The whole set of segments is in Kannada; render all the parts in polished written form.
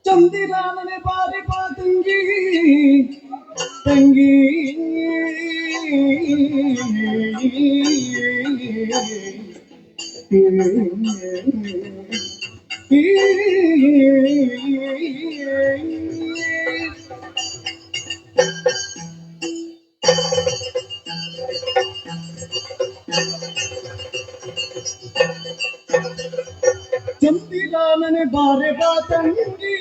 ಚಂದಿರಾನನೆ ಬಾರಿ ಬಾ ತಂಗಿ ತಂಗಿ ಚಂದಿರಾನನೆ ಬಾರೆ ಬಾ ತಂಗಿ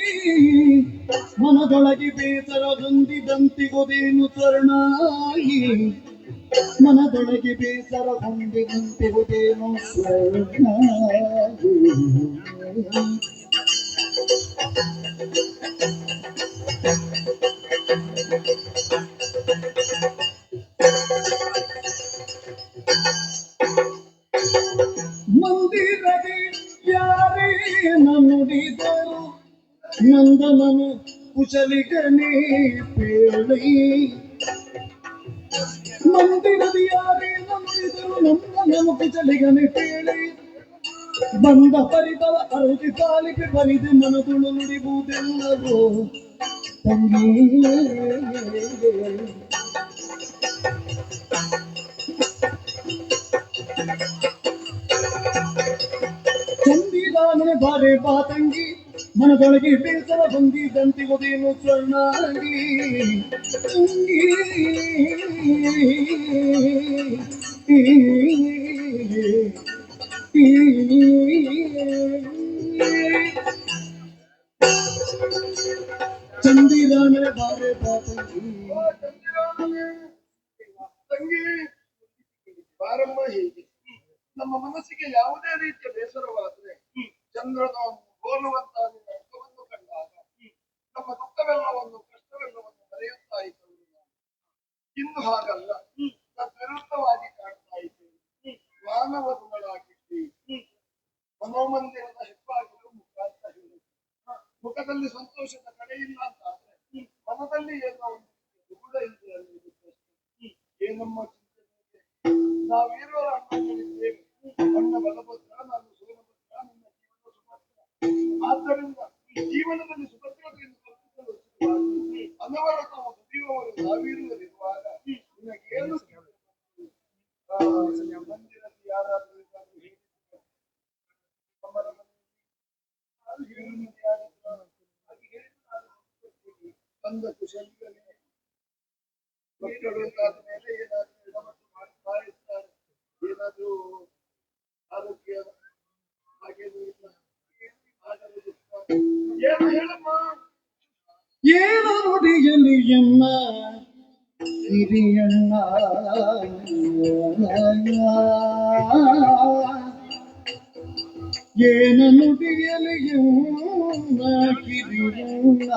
ಮನದೊಳಗೆ ಬೇಸರ ಹೊಂದಿದಂತಿಗುದೇನು ಸ್ವರ್ಣಾಗಿ ಮನದೊಳಗೆ ಬೇಸರ ಹೊಂದಿದಂತಿಗುದೇನು ಸ್ವರ್ಣಾಗಿ ಮಂದಿರದಿ ಯಾರೇನ ನುಡಿದರು ನಂದನನು ಕುಶಲಿಗನೇ ಪೇಳಿ ಮಂದಿರದಿ ಯಾರೇನ ನುಡಿದರು ನಂದನನು ಕುಶಲಿಗನೇ ಪೇಳಿ ಬಂದ ಪರಿತವ ಅರುಗಿ ತಾಲಿಪಿ ಬರಿದು ಮನದುಳು ನುಡಿಬುವುದೆಲ್ಲವೋ ತಂಗಿ ಚಂದಿರಾನನೆ ಬಾರೆ ಬಾ ತಂಗಿ ಮನದೊಳಗೆ ಬೇಸರ ಹೊಂದಿದಂತಿಗುದೇನು ಸ್ವರ್ಣಾಗಿ ತಂಗಿ ಚಂದಿರಾನನೆ ಬಾರೆ ಬಾ ತಂಗಿ ತಂಗಿ ಬಾರಮ್ಮ. ಹೇಗೆ ನಮ್ಮ ಮನಸ್ಸಿಗೆ ಯಾವುದೇ ರೀತಿಯ ಬೇಸರವಾದರೆ ಚಂದ್ರನ ಹೋಲುವಂತಹ ಅರ್ಥವನ್ನು ಕಂಡಾಗ ನಮ್ಮ ದುಃಖವೆಲ್ಲವನ್ನು ಕಷ್ಟವೆಲ್ಲವನ್ನು ಮರೆಯುತ್ತಾ ಇದ್ದವು. ಇನ್ನು ಹಾಗಲ್ಲ, ವಿರುದ್ಧವಾಗಿ ಕಾಣ್ತಾ ಇದ್ದೇವೆ. ಮಾನವ ಗುಣಗಳಾಗಿದ್ದೀವಿ. ಮನೋಮಂದಿರದ ಹೆಬ್ಬಾಗಿಲು ಮುಖ ಅಂತ ಹೇಳಿ ಮುಖದಲ್ಲಿ ಸಂತೋಷದ ಕಡೆಯಿಲ್ಲ ಅಂತಾದ್ರೆ ಮನದಲ್ಲಿ ಏನೋ ಒಂದು ದುಗುಡ ಇದೆ ಅನ್ನೋದು ಏನಮ್ಮ ಚಿಂತನೆ. ನಾವಿರುವ ಅಣ್ಣಗಳಿದ್ದೇವೆ. ಅಣ್ಣ ಬಲಭದ್ರ, ನಾನು ಸೋಮಭದ್ರ, ನನ್ನ ಜೀವನ ಸುಭದ್ರ. ಆದ್ದರಿಂದ ಜೀವನದಲ್ಲಿ ಸುಭದ್ರತೆಯನ್ನು ಕಲ್ಪಿಸಲು ಅನವರತ ದುಡಿಯುವವರು ನಾವಿರುವರಿರುವಾಗ ನಿನಗೇನು ಮಂದಿರಲ್ಲಿ ಯಾರಾದರೂ ಬಂದ ಕುಶಲಿಗಳೇ ಮಕ್ಕಳು ಆದ ಮೇಲೆ ಏನಾದ್ರೂ ಎಡಮಟ್ಟು ಮಾಡ್ತಾ ಇರ್ತಾರೆ. ಏನಾದ್ರೂ ಆರೋಗ್ಯ ಹಾಗೇನು ಇಲ್ಲ. ಏನು ಹೇಳಮ್ಮ? ಏನು ನುಡಿಯಲಿ ಎನ್ನ ಹಿರಿಯಣ್ಣ ಏನು ನುಡಿಯಲಿ ಎನ್ನ ಹಿರಿಯಣ್ಣ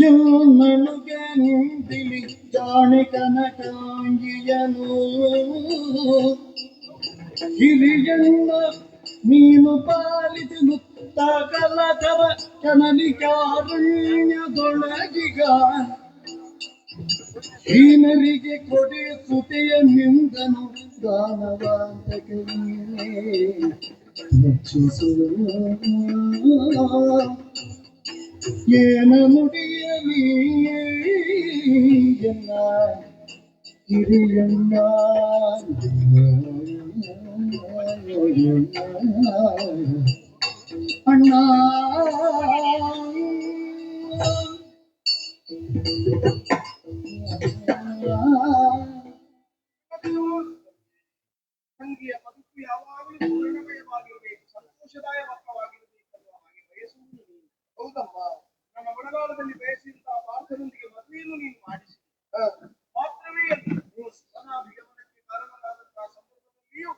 ಎನ್ನಳುಗೆ ನಿಂತಿಲಿ ಜಾಣೆ ಕನಕಾಂಗಿಯನು ಹಿರಿಯಣ್ಣ ನೀನು ಪಾಲಿಸಿ ಮುತ್ತ ಕಲಕರ ಕನಲಿಕಾರಣ್ಯದೊಳಗಿಗ ಹೀನರಿಗೆ ಕೊಡೆ ಸುತೆಯ ನಿಂದನು ದಾನವಾಂತಕನೇ ರಕ್ಷಿಸುವ ಏನ ನುಡಿಯಲಿ ಎನ್ನ ಹಿರಿಯಣ್ಣ ಅಣ್ಣ ತಂಗಿಯ ಬದುಕು ಯಾವಾಗಲೂ ಪೂರ್ಣಮಯವಾಗಿರಬೇಕು, ಸಂತೋಷದಾಯಕವಾಗಿರಬೇಕಲ್ವ ಹಾಗೆ ಬಯಸುವುದು ನೀನು. ಹೌದಮ್ಮ, ನನ್ನ ಬಡಗಾಲದಲ್ಲಿ ಬಯಸಿದಂತಹ ಪಾರ್ಥನೊಂದಿಗೆ ಮದುವೆಯನ್ನು ನೀನು ಮಾಡಿಸಿ ಮಾತ್ರವೇ ಧನಾಭಿಗಮನಕ್ಕೆ ಕಾರಣರಾದಂತಹ ಸಂದರ್ಭದಲ್ಲಿಯೂ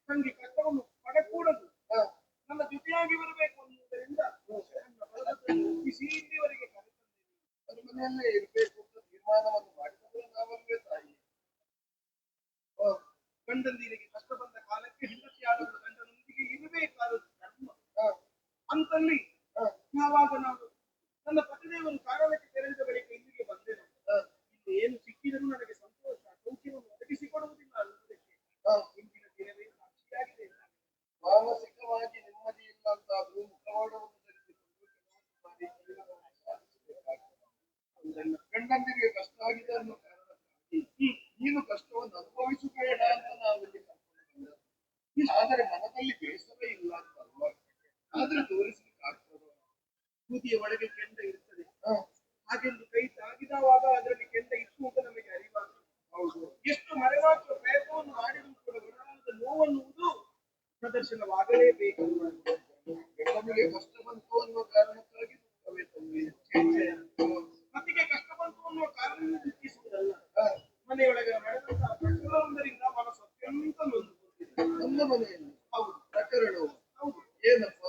ತಂಗಿ ಕಷ್ಟವನ್ನು ಪಡಕೂಡದು, ನನ್ನ ಜೊತೆಯಾಗಿ ಬರಬೇಕು ಅನ್ನುವುದರಿಂದ ನನ್ನ ಬಡದನ್ನು ಒಪ್ಪಿಸಿ ಇಲ್ಲಿವರೆಗೆ ಕರೆತಂದಿದ್ದೀನಿ. ಅದು ಮನೆಯಲ್ಲೇ ಇರಬೇಕು ಅಂತ ತೀರ್ಮಾನವನ್ನು ಮಾಡಿದರೆ ನಾವಲ್ವೇ ತಾಯಿ. ಗಂಡಂದಿರಿಗೆ ಕಷ್ಟ ಬಂದ ಕಾಲಕ್ಕೆ ಹೆಂಡತಿಯಾದವಳು ಗಂಡನೊಂದಿಗೆ ಇರಬೇಕಾದದ್ದು ಧರ್ಮ. ಅಂತಲ್ಲಿ ಯಾವಾಗ ನಾನು ನನ್ನ ಪತಿದೇವರು ಕಾರಣಕ್ಕೆ ತೆರೆದ ಬಳಿಕ ಇಲ್ಲಿಗೆ ಬಂದೆನು, ಗಂಡಂದಿರಿಗೆ ಕಷ್ಟ ಆಗಿದೆ ಅನ್ನೋ ಕಾರಣಕ್ಕಾಗಿ ನೀನು ಕಷ್ಟವನ್ನು ಅನುಭವಿಸಬೇಡ ಅಂತ ನಾವಿಲ್ಲಿ ಕರ್ಕೊಂಡು ಬಂದದ್ದು. ಆದರೆ ಮನದಲ್ಲಿ ಬೇಸರ ಇಲ್ಲ ಅಂತ ಅಲ್ವಾ? ಆದ್ರೆ ತೋರಿಸ್ಲಿಕ್ಕೆ ಆಗ್ತದೆ. ಬೂದಿಯ ಒಳಗೆ ಕೆಂಡ ಇರ್ತದೆ, ಹಾಗೆಂದು ಕೈ ತಾಗಿದವಾಗ ಅದರಲ್ಲಿ ಕೆಂಡ ಇತ್ತು ಅಂತ ನಮಗೆ ಅರಿವಾಗ್ತದೆ. ಹೌದು, ಎಷ್ಟು ಮರೆಮಾಚುವ ಪ್ರಯತ್ನವನ್ನು ಮಾಡಿದರೂ ಕೂಡ ಗುಣಾನದ ನೋವನ್ನುವುದು ಪ್ರದರ್ಶನವಾಗಲೇಬೇಕು. ಗಂಡನಿಗೆ ಕಷ್ಟ ಬಂತು ಅನ್ನುವ ಕಾರಣಕ್ಕಾಗಿ ದುಃಖವೇ ತಂದೆ. ಮತ್ತಿಗೆ ಕಷ್ಟ ಬಂತು ಅನ್ನುವ ಕಾರಣವನ್ನು ದುಃಖಿಸುವುದಲ್ಲ, ಮನೆಯೊಳಗೆ ನಡೆದಂತಹ ಪ್ರಕರಣವೊಂದರಿಂದ ಮನಸ್ಸು ಅತ್ಯಂತ ನೊಂದುಕೊಂಡಿದೆ. ನನ್ನ ಮನೆಯಲ್ಲಿ ಹೌದು ಪ್ರಕರಣವು ಹೌದು. ಏನಪ್ಪ?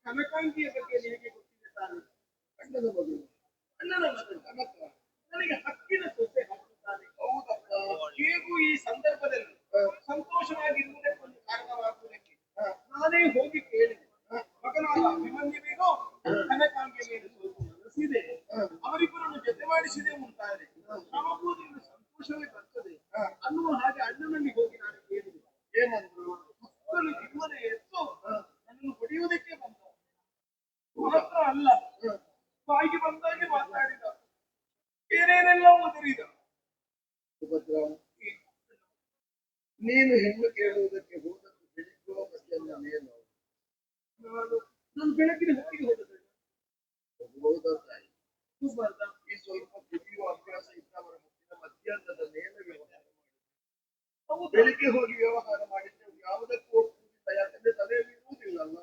ಕನಕಾಂಗಿಯ ಬಗ್ಗೆ ನಿನಗೆ ಗೊತ್ತಿದೆ ತಾನೆ? ಅಣ್ಣನ ಮಗಳು, ಅಣ್ಣನ ಮಗಳು ಕನಕ ನನಗೆ ಹಕ್ಕಿನ ಸೊಸೆ ಹಾಕುತ್ತಾನೆ. ಹೌದಪ್ಪ. ಹೇಗೂ ಈ ಸಂದರ್ಭದಲ್ಲಿ ಸಂತೋಷವಾಗಿರುವುದಕ್ಕೊಂದು ಕಾರಣವಾಗುವುದಕ್ಕೆ ನಾನೇ ಹೋಗಿ ಕೇಳಿದೆ. ಮಗನಾದ ಅಭಿಮನ್ಯುವಿಗೂ ಕನಕಾಂಗಿಯ ಮೇಲೆ ಸ್ವಲ್ಪ ಮನಸ್ಸಿದೆ, ಅವರಿಬ್ಬರನ್ನು ಜೊತೆ ಮಾಡಿಸಿದೆ ಮುಂತಾದ್ರೆ ನಮಗೂದಿಂದ ಸಂತೋಷವೇ ಬರ್ತದೆ ಅನ್ನುವ ಹಾಗೆ ಅಣ್ಣನಲ್ಲಿ ಹೋಗಿ ನಾನು ಕೇಳಿದೆ. ಏನಂದ್ರು? ಮಕ್ಕಳು ಜೀವನ ಎತ್ತು ನನ್ನನ್ನು ಹೊಡೆಯುವುದಕ್ಕೆ ಬಂದ ಮಾತ್ರ ಅಲ್ಲ, ಬಾಯಿಗೆ ಬಂದಾಗೆ ಮಾತಾಡಿದ, ಏನೇನೆಲ್ಲ ಒದರಿದ. ಸುಭದ್ರ, ನೀನು ಹೆಣ್ಣು ಕೇಳುವುದಕ್ಕೆ ಹೋದದ್ದು ಬೆಳಿಗ್ಗುವ ಮಧ್ಯಾಹ್ನ ಮೇಲು. ನಾನು ಬೆಳಗಿನ ಹೊತ್ತಿಗೆ ಹೋದದ್ದು. ಹೋದ ತಾಯಿ ಸುಭದ್ರ, ಈ ಸ್ವಲ್ಪ ಕುಡಿಯುವ ಅಭ್ಯಾಸ ಇದ್ದವರ ಹೊತ್ತಿನ ಮಧ್ಯಾಹ್ನದ ಮೇಲೆ ವ್ಯವಹಾರ ಮಾಡಿ ಬೆಳಿಗ್ಗೆ ಹೋಗಿ ವ್ಯವಹಾರ ಮಾಡಿದ್ರೆ ಯಾವುದಕ್ಕೂ ಹೋಗ್ತಿಲ್ಲ, ಯಾಕಂದ್ರೆ ತಲೆಯಲ್ಲಿ ಇರುವುದಿಲ್ಲಲ್ಲ.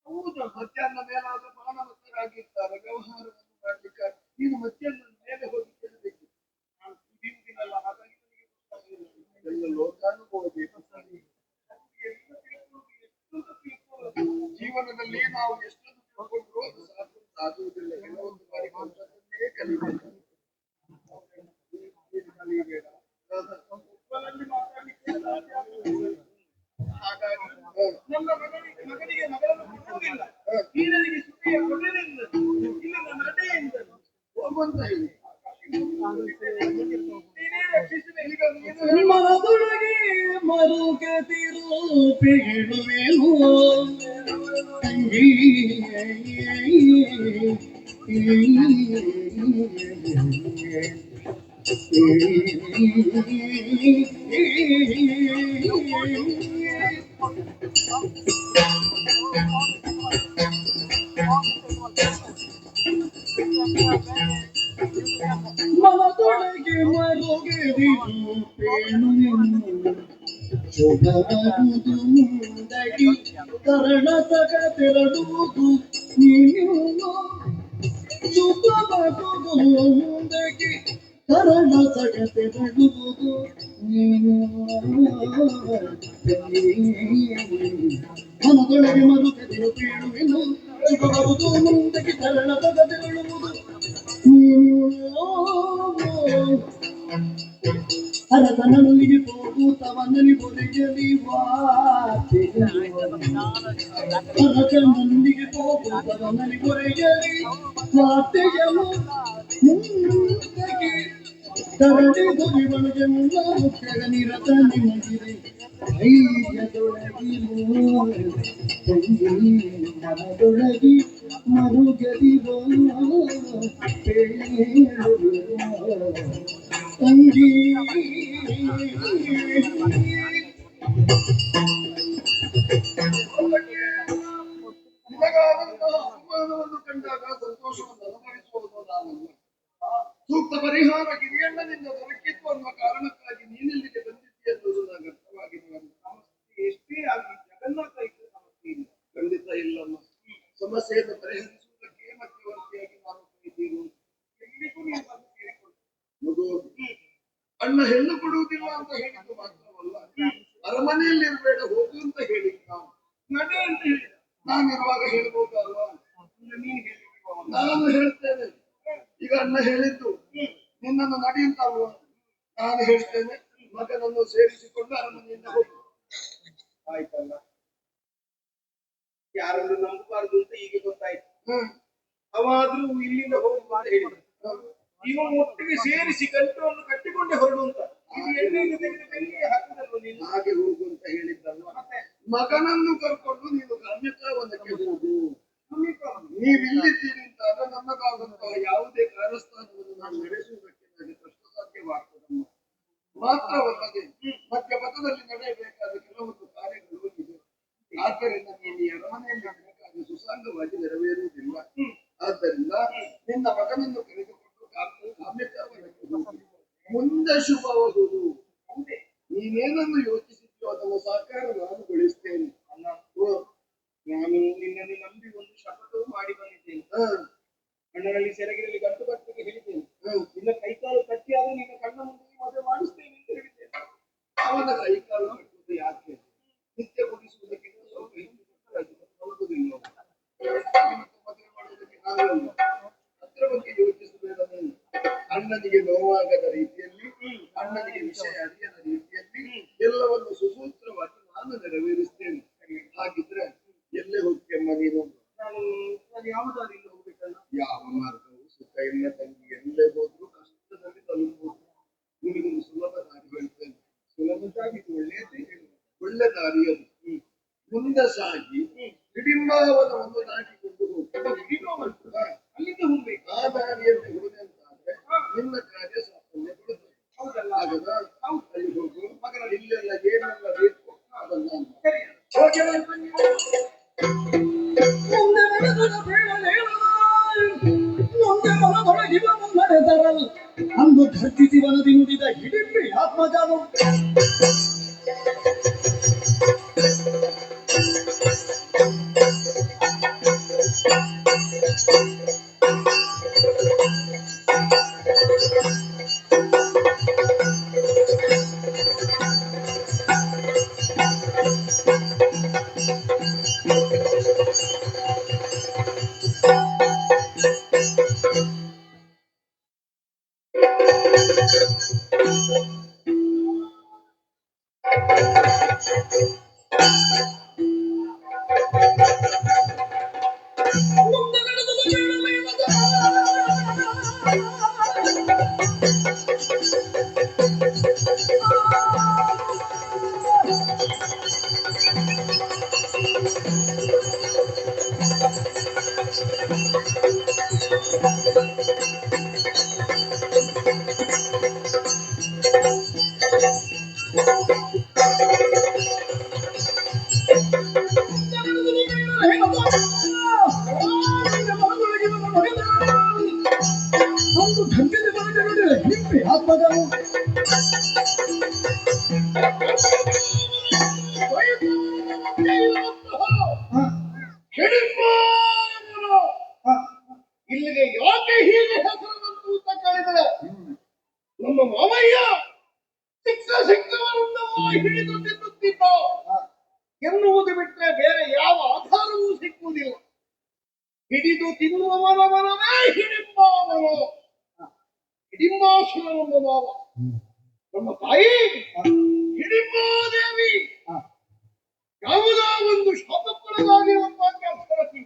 ಹೌದು, ಮಧ್ಯಾಹ್ನ ಮೇಲಾದ್ರೂ ಬಾಣಮತ್ತರಾಗಿರ್ತಾರೆ, ವ್ಯವಹಾರವನ್ನು ಮಾಡ್ಲಿಕ್ಕೆ. ನೀನು ಮಧ್ಯಾಹ್ನ ಮೇಲೆ ಹೋಗಿ ಕೇಳಬೇಕು. ನಾನು ಕುಡಿಯುವುದಿಲ್ಲ, ಹಾಗಾಗಿ ನನಗೆ ಗೊತ್ತಾಗಲಿಲ್ಲ. ಎಲ್ಲ ಲೋಕಾನುಭವ ಜೀವನದಲ್ಲಿ ನಾವು ಎಷ್ಟೊಂದು ತಿಳ್ಕೊಂಡ್ರು ಅದು ಸಾಗುವುದಿಲ್ಲ. ಕೆಲವೊಂದು ಬಾರಿ ಕಲಿತನ್ನೇ ಕಲಿಬೇಕು. ಕಲಿಯಬೇಡ. ಹಾಗಾಗಿ ನನ್ನ ಮಗನಿಗೆ ಮಗಳನ್ನು ಕೊಡುವುದಿಲ್ಲ, ನೀನಿಗೆ ಸುಖಿಯ ಕೊಡಲಿಲ್ಲ, ಇಲ್ಲಿನ ನಡೆಯಿಂದ ಹೋಗುವಂತ ಹೇಳಿ ನೀನೇ ರಕ್ಷಿಸಬೇಕು. ಈಗ ನೀನು ಮನದೊಳಗೆ ಮರುಗದಿರು ಹೇಳುವೆನು ತಂಗಿ. ಮನದೊಳಗೆ ಮರುಗದಿರು ಹೇಳುವೆನು ಶುಭವಾಗುವುದು ಮುಂದಡಿ ಕರಣ ತಗದೆರಡುವುದು ನೀನು. ಶುಭವಾಗುವುದು ಮುಂದಡಿ ಕರಣ ತಗದೆರಡುವುದು ನೀನು. ಮನದೊಳಗೆ ಮರುಗದಿರು ಬೀಳುವೆನು ಶುಭವಾಗುವುದು ಮುಂದಕ್ಕೆ ಕರಣ ತಗದೆರಡುವುದು ನೀನು. ಅರಸನಲ್ಲಿಗೆ ಹೋಗುತ್ತವನಲ್ಲಿ ಬೊರೆಯಲಿ ಅರಸನಲ್ಲಿಗೆ ಹೋಗುತ್ತವನಲ್ಲಿ ಬೊರೆಯಲಿ ವಾರ್ತೆಯನು ಮುಂದಕ್ಕೆ ಕರಡಿ ದೊರಿವಳಿಗೆ ಮುನ್ನ ನಿರತ ನಿಮಗಿರೆ ಧೈರ್ಯದೊಳಗಿರು ಮನದೊಳಗಿ ಮರುಗದಿರೋ ತಂಗಿ. ನಿನಗಾದಂತಹ ಅಪಮಾನವನ್ನು ಕಂಡಾಗ ಸಂತೋಷವನ್ನು ಅನುಭವಿಸುವುದು ನಾನಲ್ಲ. ಸೂಕ್ತ ಪರಿಹಾರ ಗಿರಿಯಣ್ಣನಿಂದ ದೊರಕಿತ್ತು ಅನ್ನುವ ಕಾರಣಕ್ಕಾಗಿ ನೀನೆಲ್ಲಿಗೆ ಬಂದಿದ್ದಿ ಅನ್ನೋದು ನನಗೆ ಅರ್ಥವಾಗಿದೆ. ಸಮಸ್ಯೆ ಎಷ್ಟೇ ಆಗಲಿ ಜಗನ್ನಾಥ ಇದ್ದ ಸಮಸ್ಯೆ ಇಲ್ಲ, ಖಂಡಿತ ಇಲ್ಲಮ್ಮ. ಸಮಸ್ಯೆಯನ್ನು ಪರಿಹರಿಸುವುದಕ್ಕೆ ಮಧ್ಯವರ್ತಿಯಾಗಿ ನಾನು ಇದ್ದೀನು. ಎಲ್ಲಿಗೂ ನೀವು ಬಂದು ಕೇಳಿಕೊಂಡು ಮಗು, ಅಣ್ಣ ಹೆಣ್ಣು ಕೊಡುವುದಿಲ್ಲ ಅಂತ ಹೇಳಿದ್ದು ಮಾತ್ರವಲ್ಲ, ಅರಮನೆಯಲ್ಲಿ ಇರಬೇಡ ಹೋಗು ಅಂತ ಹೇಳಿದ್ದು ನಾವು. ನಡೆ ಅಂತ ಹೇಳಿದ ನಾನಿರುವಾಗ ಹೇಳ್ಬೋದಲ್ವಾ? ನೀನು ಹೇಳಿರುವ ನಾನು ಹೇಳ್ತೇನೆ. ಈಗ ಅಣ್ಣ ಹೇಳಿದ್ದು ನಿನ್ನನ್ನು ನಡಿ ಅಂತ ಅಲ್ವಾ? ನಾನು ಹೇಳ್ತೇನೆ ಮಗನನ್ನು ಸೇರಿಸಿಕೊಂಡು ಅರಮನೆಯಿಂದ ಹೋಗು. ಆಯ್ತಲ್ಲ? ಯಾರನ್ನು ನಂಬಬಾರದು ಅಂತ ಈಗ ಗೊತ್ತಾಯ್ತು. ಅವಾದ್ರೂ ಇಲ್ಲಿಂದ ಹೋಗುವ ಅಂತ ಹೇಳಿದ್ರು. ಇವ ಒಟ್ಟಿಗೆ ಸೇರಿಸಿ ಗಂಟನ್ನು ಕಟ್ಟಿಕೊಂಡೇ ಹೊರಡುವಂತ ಎಣ್ಣೆಗೆ ತೆಗೆದು ಬೆಂಕಿಗೆ ಹಾಕಿದಲ್ವ ನೀನು? ಹಾಗೆ ಹೋಗು ಅಂತ ಹೇಳಿದ್ದಲ್ವ? ಮಗನನ್ನು ಕರ್ಕೊಂಡು ನೀನು ಗಮ್ಯತಾವನಕ್ಕೆ ಹೋಗು. ನೀವಿಲ್ಲಿದ್ದೀರಿ ಅಂತ ನನ್ನದಾದಂತಹ ಯಾವುದೇ ಕಾರ್ಯಸ್ಥಾನವನ್ನು ನಾನು ನಡೆಸುವುದಕ್ಕೆ ನನಗೆ ಕಷ್ಟ ಸಾಧ್ಯವಾಗ್ತದಮ್ಮ. ಮಾತ್ರವಲ್ಲದೆ ಮಧ್ಯ ಪಥದಲ್ಲಿ ನಡೆಯಬೇಕಾದ ಕೆಲವೊಂದು ಕಾರ್ಯಗಳು ಇದೆ. ಆದ್ದರಿಂದ ನೀನು ಈ ಅರಮನೆಯಲ್ಲಿ ಬೇಕಾಗಿ ಸುಸಾಂಗವಾಗಿ ನೆರವೇರುವುದಿಲ್ಲ. ಆದ್ದರಿಂದ ನಿನ್ನ ಮಗನನ್ನು ಕರೆದುಕೊಂಡು ಕಾಮ್ಯಕಾವರಕ್ಕೆ ಹೋಗಿ ಮುಂದೆ ಶುಭವಾಗುವುದು. ನೀನೇನನ್ನು ಯೋಚಿಸಿದ್ಯೋ ಅದನ್ನು ಸಾಕಾರ ನಾನು ಗೊಳಿಸ್ತೇನೆ. ನಾನು ನಿನ್ನನ್ನು ನಂಬಿ ಒಂದು ಶಪಥವು ಮಾಡಿ ಬಂದಿದ್ದೇನೆ. ಕಣ್ಣನಲ್ಲಿ ಸೆರಗಿನಲ್ಲಿ ಗಂಟು ಕಟ್ಟಿಗೆ ಹೇಳಿದ್ದೇನೆ. ನಿನ್ನ ಕೈಕಾಲು ಕಟ್ಟಿಯಾದರೂ ನಿನ್ನ ಕಣ್ಣ ಮುಂದೆ ಮದುವೆ ಮಾಡಿಸ್ತೇನೆ ಅಂತ ಹೇಳಿದ್ದೇನೆ. ಅವನ ಕೈಕಾಲು ಕಟ್ಟುವುದು ಯಾಕೆ? ನಿತ್ಯ ಕುಡಿಸುವುದಕ್ಕಿಂತ ಸ್ವಲ್ಪ ಹೆಚ್ಚು ಮದುವೆ ಮಾಡುವುದಕ್ಕೆ ನಾವಲ್ಲ. ಅದರ ಬಗ್ಗೆ ಯೋಚಿಸಬೇಡ ನೀನು. ಅಣ್ಣನಿಗೆ ನೋವಾಗದ ರೀತಿಯಲ್ಲಿ, ಅಣ್ಣನಿಗೆ ವಿಷಯ ಅರಿಯದ ರೀತಿಯಲ್ಲಿ ಎಲ್ಲವನ್ನು ಸುಸೂತ್ರವಾಗಿ ನಾನು ನೆರವೇರಿಸ್ತೇನೆ. ಹಾಗಿದ್ರೆ ಎಲ್ಲೇ ಹೋಗ್ತೇಮ್ಮ ನೀನು? ನಾನು ಯಾವ ದಾರಿಯಿಂದ ಹೋಗ್ಬೇಕಲ್ಲ? ಯಾವ ಮಾರ್ಗವು ಸುಖ ಇಲ್ಲ ತಂಗಿ. ಎಲ್ಲೇ ಹೋದ್ರು ಕಷ್ಟದಲ್ಲಿ ತಲುಪಬಹುದು. ನಿನಗೊಂದು ಸುಲಭ ದಾರಿ ಹೇಳ್ತೇನೆ. ಸುಲಭದಾಗಿ ಒಳ್ಳೆಯದೇ ಹೇಳು. ಒಳ್ಳೆ ದಾರಿ ಅದು. ಮುಂದೆ ಸಾಗಿ ಹಿಡಿಂಬಾವನವನ್ನು ದಾಟಿಕೊಂಡು ಹೋಗಿ ಅಲ್ಲಿಂದ ಹೋಗ್ಬೇಕು. ಆ ದಾರಿಯಲ್ಲಿ ಹೋದೆ ಅಂತಾದ್ರೆ ನಿನ್ನ ಕಾರ್ಯ ಸಾಫಲ್ಯ ಕೊಡುತ್ತದೆ. ಹೌದಲ್ಲ? ಆಗದ ಅಲ್ಲಿ ಹೋಗು. ಮಗನ ಇಲ್ಲೆಲ್ಲ ಏನೆಲ್ಲ ಬೇಕು ಅದನ್ನ ಸರಿ. ಮುಂದೆ ನಡೆದ ಬೇಡಲೇಳ ಮುಂದೆ ಮನದೊಳಗಿವ ನಡೆದರಲ್ ಅಂದು ಧರ್ತಿಸಿ ವನದಿ ನುಡಿದ ಹಿಡಿಂಬಿ ಆತ್ಮಜಾನು ಮುಂದೆ ನಡೆದ ಬೇಡಲೇಳದ ಒಂದು ಘಂಟೆಗೆ ಬರದೆ ಹಿಡಿಂಬಿ ಆತ್ಮಜಾನು ಇಲ್ಲಿಗೆ ಯಾಕೆ ಹೀಗೆ ಹೆಸರು ಬಂತು ಅಂತ ಕೇಳಿದರೆ ನಮ್ಮ ಮಾವಯ್ಯ ಸಿಕ್ಕವರನ್ನು ಹಿಡಿದು ತಿನ್ನುತ್ತಿದ್ದ ಎನ್ನುವುದು ಬಿಟ್ಟರೆ ಬೇರೆ ಯಾವ ಆಧಾರವೂ ಸಿಕ್ಕುವುದಿಲ್ಲ. ಹಿಡಿದು ತಿನ್ನುವವನ ಮನವೇ ಹಿಡಿಂಬಾವನ. ಹಿಡಿಂಬಾಸುರನೆಂಬ ಮಾವ ನಮ್ಮ ತಾಯಿ ಹಿಡಿಂಬಾದೇವಿ ಯಾವುದೋ ಒಂದು ಶಾಪಕ್ಕೊಳಗಾಗಿರುವಂತಹ ಅಪ್ಸರಸಿ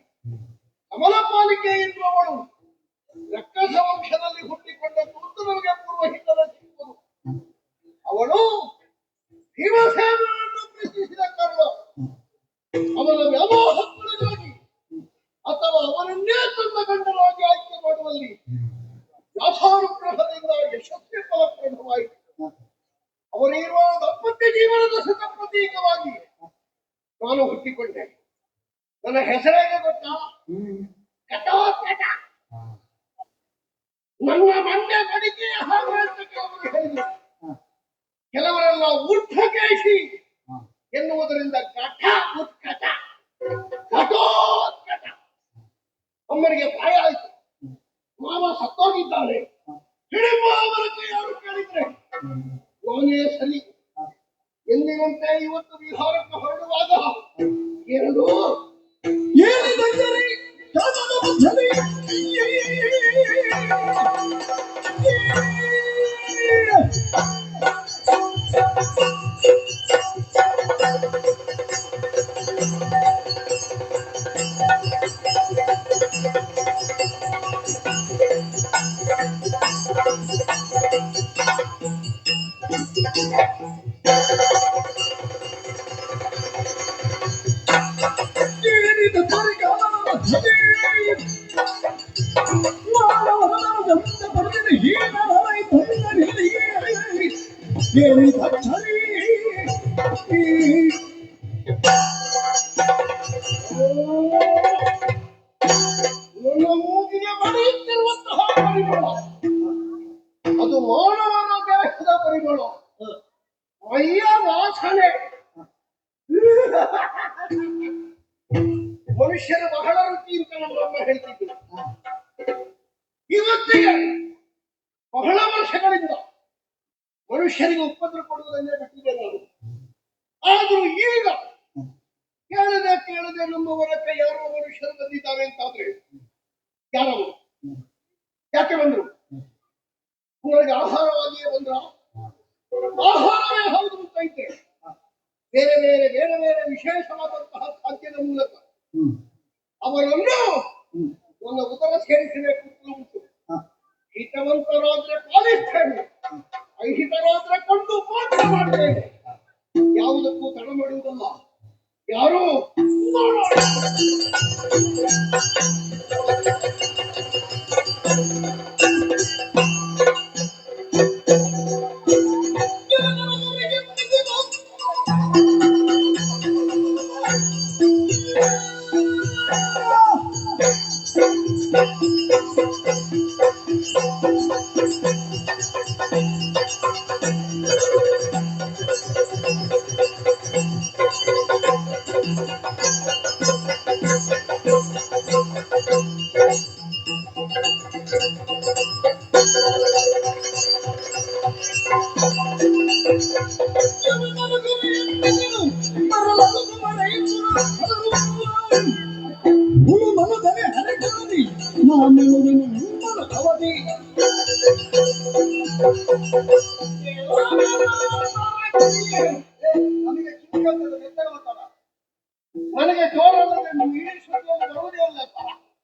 ಕಮಲಪಾಲಿಕೆ ಎನ್ನುವವಳು ರಕ್ಕಸ ವಂಶದಲ್ಲಿ ಹುಟ್ಟಿಕೊಂಡ ಕುರಿತು ನಮಗೆ ಪೂರ್ವ ಹಿನ್ನೆಲೆ ಸಿಕ್ಕುವುದು. ಅವಳು ಭೀಮಸೇನನನ್ನು ಪ್ರೀತಿಸಿದ ಕಾರಣ ಅವನ ವ್ಯಾಮೋಹಕ್ಕೊಳಗಾಗಿ ಅಥವಾ ಅವನನ್ನೇ ತನ್ನ ಗಂಡನಾಗಿ ಆಯ್ಕೆ ಮಾಡುವಲ್ಲಿ ವ್ಯಾಸಾನುಗ್ರಹದಿಂದ ಯಶಸ್ವಿ ಫಲಪ್ರದವಾಯಿತು. ಅವರಿರುವ ದಾಂಪತ್ಯ ಜೀವನದ ಸುಖ ಪ್ರತೀಕವಾಗಿ ನಾನು ಹುಟ್ಟಿಕೊಂಡೆ. ನನ್ನ ಹೆಸರೇನು ಗೊತ್ತಾ? ಕಟೋತ್ಕಟ. ನನ್ನ ಮಂಡ್ಯ ಬಡಿಕೆ ಹಾಗೆ ಅಂತ ಕೆಲವರು ಹೇಳಿದರು. ಕೆಲವರೆಲ್ಲ ಊರ್ಧ್ವಕೇಶಿ ಎನ್ನುವುದರಿಂದ ಕಟ ಉತ್ಕಟ, ಕಟೋತ್ಕಟ. ಅಮ್ಮನಿಗೆ ಭಯ ಆಯಿತು. ಮಾವ ಸತ್ತೋಗಿದ್ದಾನೆ. ಹಿಡಿಂಬ ಅವರ ಯಾರು ಕೇಳಿದ್ರೆ ನಾನೇ ಸರಿ ಎಂದಿನಂತೆ ಇವತ್ತು ವಿಹಾರಕ್ಕೆ ಹೊರಡುವಾಗ ಎರಡು ಏನಿದಂದರೆ ಕಾಮದ ಮಧ್ಯದಲ್ಲಿ ಏನಿದ ಕಾಮದ ಮಧ್ಯದಲ್ಲಿ ಹೀನರೈ ತಂದನಿಯೇ ಕೇಳಿದ ಛರಿ ನನ್ನ ಮೂಗಿಗೆ ಬಡಿಯುತ್ತಿರುವಂತಹ ಪರಿಮಳ ಅದು ಮಾನವನ ದೇಹದ ಪರಿಮಳ ಮೈಯ ವಾಸನೆ ಮನುಷ್ಯರು ಬಹಳ ರುಚಿ ಅಂತ ನಮ್ಮಮ್ಮ ಹೇಳ್ತಿದ್ರು ಇವತ್ತಿಗೆ ಬಹಳ ವರ್ಷಗಳಿಂದ ಮನುಷ್ಯರಿಗೆ ಉಪದ್ರ ಕೊಡುವುದನ್ನೇ ಬಿಟ್ಟಿದೆ ನಾನು ಆದ್ರೂ ಈಗ ಕೇಳದೆ ನಮ್ಮ ಹೊರಕ್ಕೆ ಯಾರೋ ಮನುಷ್ಯರು ಬಂದಿದ್ದಾರೆ ಅಂತಾದ್ರೆ ಯಾರವರು ಯಾಕೆ ಬಂದ್ರು ಅವರಿಗೆ ಆಹಾರವಾಗಿಯೇ ಬಂದ್ರ ಆಹಾರವೇ ಹೌದು ಅಂತ ಐತೆ ಬೇರೆ ವಿಶೇಷವಾದಂತಹ ಖಾದ್ಯದ ಮೂಲಕ ಅವರನ್ನು ನನ್ನ ಉದರ ಸೇರಿಸಬೇಕು ಅಂತ ಉಂಟು ಹಿತವಂತರಾದ್ರೆ ಪಾಲಿಸ್ತೇನೆ ಅಹಿತರಾದ್ರೆ ಕೊಂಡು ಮೋಸ ಮಾಡ್ತೇನೆ ಯಾವುದಕ್ಕೂ ತಡ ಮಾಡುವುದಲ್ಲ ಯಾರು ಮನದರೆ ಹರಗಾದಿ ನಾನೆಲ್ಲುವೆನು ನಿಮ್ಮನ ಅವಧಿ ನಮಗೆ ನನಗೆ ಜೋರಲ್ಲದೆ ಇಂಗ್ಲಿಷ್ ಬರುವುದೇ ಇಲ್ಲ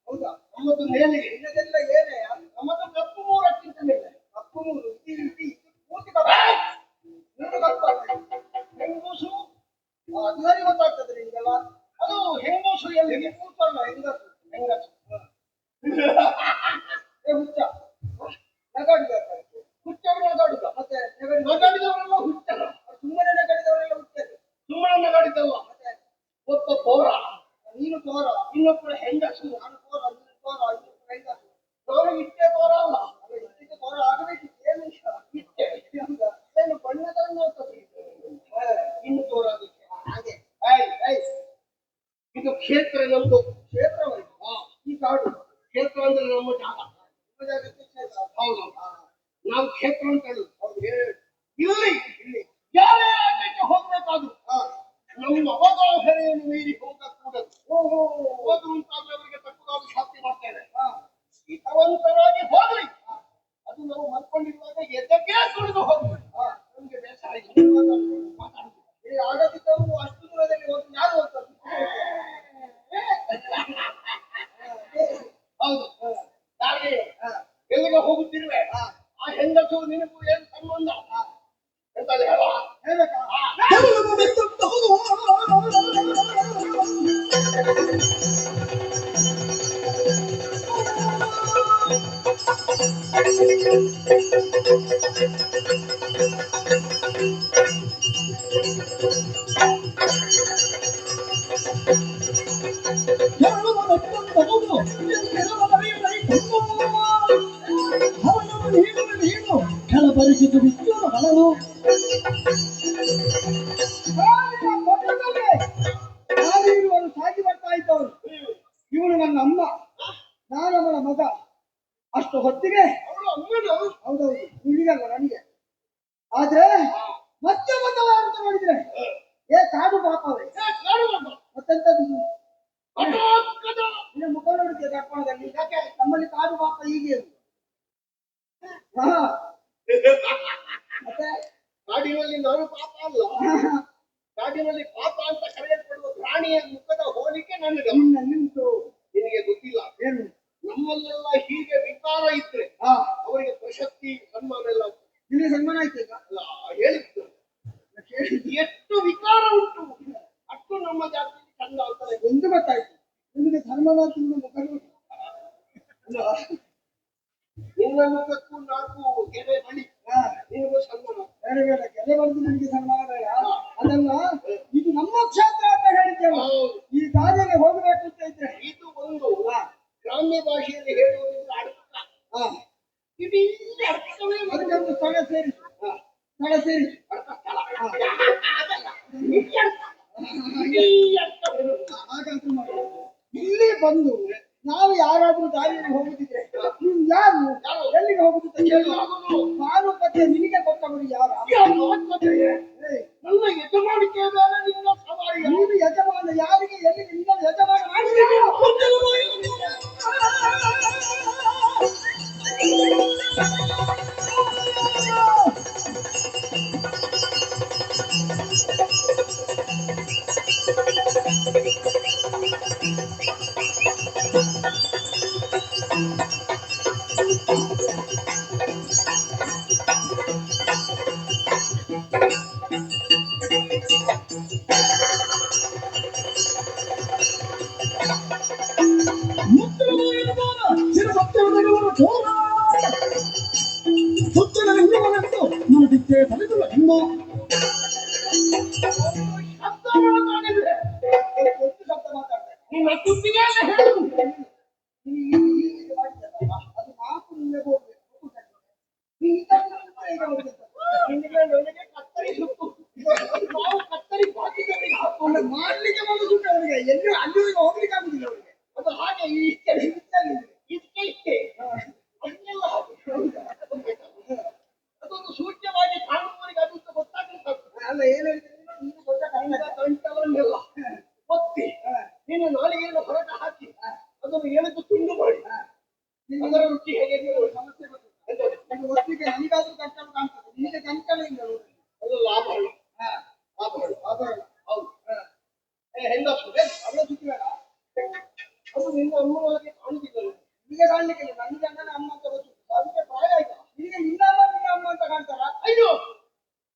ಹೌದಾ ನಮ್ಮದು ಮೇಲೆ ಇಲ್ಲದೆಲ್ಲ ಏನೇ ನಮ್ಮದು ಕಪ್ಪು ಮೂರಕ್ಕಿಂತ ಮೇಲೆ ಕಪ್ಪು ಮೂರು ಪೂರ್ತಿ ಹೆಂಗೂಸು ಅದ್ರಲ್ಲಿ ಗೊತ್ತಾಗ್ತದೆ ನಿಮ್ಗೆಲ್ಲ ಅದು ಹೆಂಗೂಸು ಎಲ್ಲಿ ಕೂತಲ್ಲ ಹೆಂಗಸು ಹುಚ್ಚ ನಗಾಡಿದ ಹುಚ್ಚರು ನಗಾಡುದ ಮತ್ತೆ ನಗಾಡಿದವರೆಲ್ಲ ಹುಚ್ಚರ ಸುಮ್ಮನೆ ನಗಾಡಿದವರೆಲ್ಲ ಹುಚ್ಚರು ಸುಮ್ಮನೆ ನಗಾಡಿದಲ್ಲ ಮತ್ತೆ ಒಬ್ಬ ಪೌರ ನೀನು ತೋರ ಇನ್ನೊಬ್ಬರ ಹೆಂಗಸು ನಾನು ತೋರ ನೀನು ತೋರ ಇನ್ನೊಬ್ಬರ ಹೆಂಗಸು ತೋರ ಇಷ್ಟೇ ತೋರ ಅಲ್ಲ ಇಷ್ಟಕ್ಕೆ ತೋರ ಆಗಬೇಕಿತ್ತು ಏನು ಇಷ್ಟೇ ಏನು ಬಣ್ಣದನ್ನು ಇನ್ನು ತೋರ ಅದಕ್ಕೆ ಹಾಗೆ ಇದು ಕ್ಷೇತ್ರ ನಮ್ದು ಕ್ಷೇತ್ರ ಈ ಕಾಡು ಕ್ಷೇತ್ರ ಅಂದ್ರೆ ನಮ್ಮ ಜಾಗ ನಮ್ಮ ಜಾಗಕ್ಕೆ ಕ್ಷೇತ್ರ ಹೌದು ನಾವು ಕ್ಷೇತ್ರ ಅಂತ ಹೇಳುದು ಇಲ್ಲಿ ಯಾರೇ ಆಚೆಗೆ ಹೋಗ್ಬೇಕಾದ್ರು ನಮ್ಮ ಅವಗಾಹನೆಯನ್ನು ಮೀರಿ ಹೋಗக்கூಡದು ಹೋದ್ರು ಅಂತಾದ್ರೆ ಅವರಿಗೆ ತಕ್ಕದಾದ ಶಾಸ್ತಿ ಮಾಡ್ತೇವೆ ಹಿತವಂತರಾಗಿ ಹೋಗ್ಲಿ ಅದು ನಾವು ಮಲ್ಕೊಂಡಿರುವಾಗ ಎದ್ದಕ್ಕೆ ಸುಳಿದು ಹೋಗ್ಲಿ ನಮ್ಗೆ ಬೇಸರ ಮಾತಾಡುದು ಆಗದಿದ್ದವರು ಅಷ್ಟು ದೂರದಲ್ಲಿ ಹೋಗಿ ಯಾರು ಹೋಗ್ತಾರೆ ಹೌದು ಹಾಗೆ ಎಲ್ಲಿಗೆ ಹೋಗುತ್ತಿರುವೆ ಆ ಹೆಂಗಸು ನಿನಗೂ ಏನು ಸಂಬಂಧ ಎಂತದೆ ಹೇಳ ಹೇಳ್ಬೇಕಾ ಪರಿಚಿತ ವಿದ್ಯುತ್ ಹಲವು ಇರುವರು ಸಾಗಿ ಬರ್ತಾ ಇದ್ದವರು ಇವಳು ನನ್ನ ಅಮ್ಮ ನಾನವಳ ಮಗ ಅಷ್ಟು ಹೊತ್ತಿಗೆ ಹೌದೌದು ನಿನಗಲ್ಲ ನನಗೆ ಆದ್ರೆ ಮತ್ತೆ ಬಂದವ ಅಂತ ನೋಡಿದ್ರೆ ಕಾಡು ಪಾಪವೇ ಮತ್ತೆಂತದ್ದು ನಿನ್ನ ಮುಖ ನೋಡಿದ್ದೆ ದರ್ಪಣದಲ್ಲಿ ಯಾಕೆ ನಮ್ಮಲ್ಲಿ ಕಾಡು ಪಾಪ ಹೀಗೆ ಮತ್ತೆ ಕಾಡಿನಲ್ಲಿ ನಾನು ಪಾಪ ಅಲ್ಲ ಕಾಡಿನಲ್ಲಿ ಪಾಪ ಅಂತ ಕರೆಯಲ್ಪಡುವ ಪ್ರಾಣಿಯ ಮುಖದ ಹೋಲಿಕೆ ನನಗೆ ನಿಂತು ನಿನಗೆ ಗೊತ್ತಿಲ್ಲ ಏನು ನಮ್ಮಲ್ಲೆಲ್ಲ ಹೀಗೆ ವಿಕಾರ ಇದ್ರೆ ಅವರಿಗೆ ಪ್ರಶಸ್ತಿ ಸನ್ಮಾನ ಎಲ್ಲ ನಿಮಗೆ ಸನ್ಮಾನ ಆಯ್ತು ಈಗ ಅಲ್ಲ ಹೇಳಿದ್ದು ಎಷ್ಟು ವಿಕಾರ ಉಂಟು ಅಷ್ಟು ನಮ್ಮ ಜಾತಿ ಚಂದ ಅಂತಾರೆ ಒಂದು ಗೊತ್ತಾಯ್ತು ನಿಮಗೆ ಸನ್ಮಾನ ಮುಖ ನಿನ್ನ ಮುಖಕ್ಕೂ ನಾನು ಕೆರೆ ಬಳಿ ನಿನಗೂ ಸನ್ಮಾನ. ಬೇಡ ಬೇಡ, ಕೆಲೆ ಬರೆದು ನಿಮಗೆ ಸನ್ಮಾನ ಬೇಡ. ಅದಲ್ಲ, ಇದು ನಮ್ಮ ಕ್ಷೇತ್ರ ಅಂತ ಹೇಳಿದ್ದೇವೆ. ಹೌದು. ಈ ದಾರಿಯಲ್ಲಿ ಹೋಗಬೇಕು ಅಂತ ಇದ್ರೆ ಇದು ಒಂದು ಗ್ರಾಮ್ಯ ಭಾಷೆಯಲ್ಲಿ ಹೇಳುವುದಿದ್ರೆ ಅರ್ಥ. ಹಾ, ಇಡೀ ಅರ್ಥವೇ ಅದಕ್ಕೆ ಒಂದು ಸ್ಥಳ ಸೇರಿಸು. ಸ್ಥಳ ಸೇರಿಸು. ಅದಲ್ಲ. ಇಡೀ ಅರ್ಥ. ಇಡೀ ಅರ್ಥವೇನು? ಹಾಗಾದ್ರೂ ಮಾಡಿ. ಇಲ್ಲಿ ಬಂದು ನಾವು ಯಾರಾದ್ರೂ ದಾರಿಯಲ್ಲಿ ಹೋಗುದಿದ್ರೆ ನೀವು ಯಾರು ಎಲ್ಲಿಗೆ ಹೋಗುದು ಅಂತ ಕೇಳುವ ಮಾರುಕಟ್ಟೆ ನಿನಗೆ ಕೊಟ್ಟವರು ಯಾರು? ನನ್ನ ಯಜಮಾನಿಕೆ ಮೇಲೆ ನಿನ್ನ ಸವಾರಿ. ನೀನು ಯಜಮಾನ ಯಾರಿಗೆ ಎಲ್ಲಿಗೆ ನಿನ್ನ ಯಜಮಾನ ಮಾಡಿದ್ದೀರಿ? ನಿನ್ನ ತುತ್ತಿಗೆ ಹೇಳು. ಅದು ಮಾತು ಮುಂದೆ ಹೋಗ್ಬೇಕು. ನೀನು ಇದನ್ನು ಹೇಗೆ ಹೋಗ್ಬೇಕು? ನಿನಗೆ ನನಗೆ ಕತ್ತರಿ ಸುತ್ತು. ನಾವು ಕತ್ತರಿ ಬಾಕಿದವರಿಗೆ ಹಾಕೊಂಡು ಮಾಡ್ಲಿಕ್ಕೆ ಬಂದು ಅವರಿಗೆ ಎಲ್ಲಿ ಅಲ್ಲಿವರೆಗೆ ಹೋಗ್ಲಿಕ್ಕೆ ಆಗುದಿಲ್ಲ ಅವರಿಗೆ. ಅದು ಹಾಗೆ ಇಷ್ಟೇ ಇದಕ್ಕೆ ಇಷ್ಟೇ ಅದನ್ನೆಲ್ಲ ಅದೊಂದು ಸೂಚ್ಯವಾಗಿ ಕಾಣುವವರಿಗೆ ಅದು ಗೊತ್ತಾಗಲಿ ಸಾಕು. ಅಲ್ಲ, ಏನ್ ಹೇಳ್ತೀನಿ, ನೀನು ದೊಡ್ಡ ಕಂಠವನ್ನೆಲ್ಲ ಒತ್ತಿ ನೀನು ನಾಲಿಗೆಯನ್ನು ಹೊರಗೆ ಹಾಕಿ ಅದನ್ನು ಎಳೆದು ತುಂಡು ಮಾಡಿ ಅದರ ರುಚಿ ಹೇಗೆ ಸಮಸ್ಯೆ ಬರ್ತದೆ. ಒತ್ತಿಗೆ ನನಗಾದ್ರೂ ಕಷ್ಟ ಕಾಣ್ತದೆ, ನಿಮಗೆ ಕಂಕಣ ಇಲ್ಲ. ಅದು ಆಭರಣ. ಆಭರಣ ಆಭರಣ. ಹೌದು. ಹೆಂಗಸು ಅವಳ ಸುದ್ದಿ ಬೇಡ. ಅದು ನಿನ್ನ ಅಮ್ಮನೊಳಗೆ ಕಾಣುತ್ತಿಲ್ಲ. ನಿಮಗೆ ಕಾಣ್ಲಿಕ್ಕಿಲ್ಲ, ನನಗೆ ಅಣ್ಣನ ಅಮ್ಮ ಅಂತ ಗೊತ್ತಿತ್ತು. ಅದಕ್ಕೆ ಪ್ರಾಯ ಆಯ್ತಾ? ನಿನಗೆ ನಿನ್ನ ಅಮ್ಮ ಅಂತ ಕಾಣ್ತಾರ? ಅಯ್ಯೋ,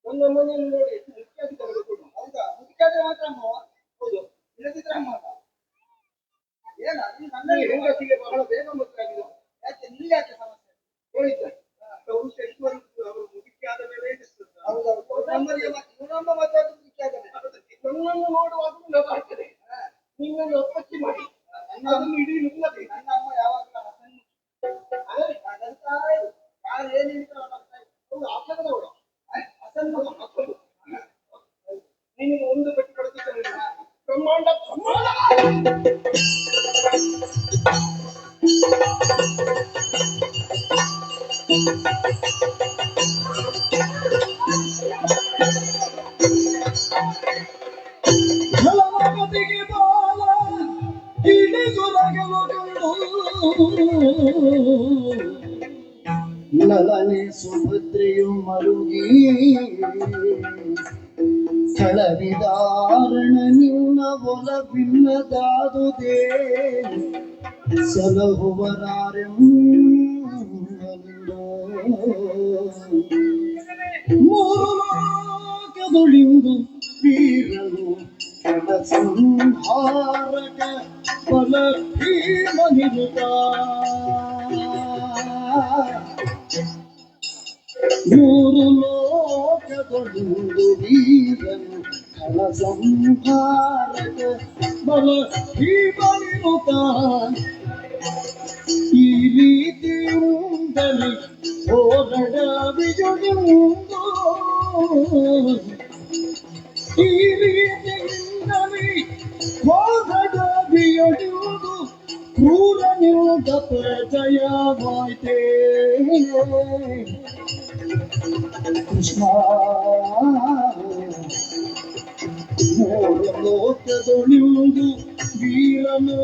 ನನ್ನ ಮನೆಯಲ್ಲಿ ನೋಡಿ ಎಷ್ಟು ಮುಖ್ಯಾಧಿಕಾರಿಗಳು ಕೂಡ. ಹೌದಾ? ಮುಖ್ಯಾದ್ರೆ ಮಾತ್ರ ಅಮ್ಮವ? ಹೌದು. ಇಲ್ಲದಿದ್ರೆ ಅಮ್ಮ ಅಲ್ಲ. ಏನ ನೀನು ನನಗೆ ನನ್ನಲ್ಲಿ ಹೆಂಗಸಿಗೆ ಬಹಳ ಬೇಗ ಮಕ್ಕಳಾಗಿದೆ. ಯಾಕೆ ನಿಲ್ಲಿ ಯಾಕೆ ಸಮಸ್ಯೆ? ಹೇಳಿದ್ದೆ ಬಹುಶಃ ಎಷ್ಟು ಅವರು ಮುಖ್ಯಾದ ಮೇಲೆ ಎನಿಸ್ತದೆ. ಹೌದೌದು, ನಮ್ಮ ಮತ್ತೆ ಅದು ಮುಖ್ಯ ಆಗಲ್ಲ. ನನ್ನನ್ನು ನೋಡುವಾಗ ನಗಾಡ್ತದೆ. ನಿನ್ನನ್ನು ಅಪ್ಪಚ್ಚಿ ಮಾಡಿ ಅದನ್ನು ಇಡೀ ನಿಲ್ಲದೆ. ನನ್ನ ಅಮ್ಮ ಯಾವಾಗಲೂ ಯಾರು ಏನ್ ಹೇಳ್ತಾರೋ ಹೌದು, ಆಸನದವಳು. ಅಸನ್ನು ಅಸಲು ನಿನಗೆ ಒಂದು ಪಟ್ಟಿ ಕೊಡುತ್ತಿದ್ದ ಬ್ರಹ್ಮಾಂಡ ಬ್ರಹ್ಮಾಂಡ. ಫಲಮತಿಗೆ ಬಾಲ ಇಳಿಸುರಗಲು ನಲನೆ ಸುಭದ್ರೆಯು ಮರುಗಿ ಕಳವಿದಾರಣ ನಿನ್ನ ಒಲವಿಲ್ಲದಾದುದೇ ಸಲಹುವರಾರೆಂಬಲಿಂದೋ ಮೂರು ಲೋಕದೊಳಿಂದು ವೀರನು ಕಣ ಸಂಹಾರಕ ಬಲ ಭೀಮನಿರುತ್ತ ಮೂರು ಲೋಕದೊಳಿಂದು ವೀರನು ಕಣ ಸಂಹಾರಕ ಬಲ ಭೀಮನಿರುತ್ತ ಈ ರೀತಿಯುಂದಲಿ ಹೋರಡ ಬಿಜುಡಿಯುಂದು ಈ ರೀತಿಯಿಂದಲೇ ಹೋರಡ ಬಿಜುಡಿಯುವುದು ಕ್ರೂರನಿರುದ ಪ್ರಜಯವಾಯ್ತೇ ಕೃಷ್ಣ ಮೂರು ಲೋಕದೊಳಿಯುವುದು ವೀರನು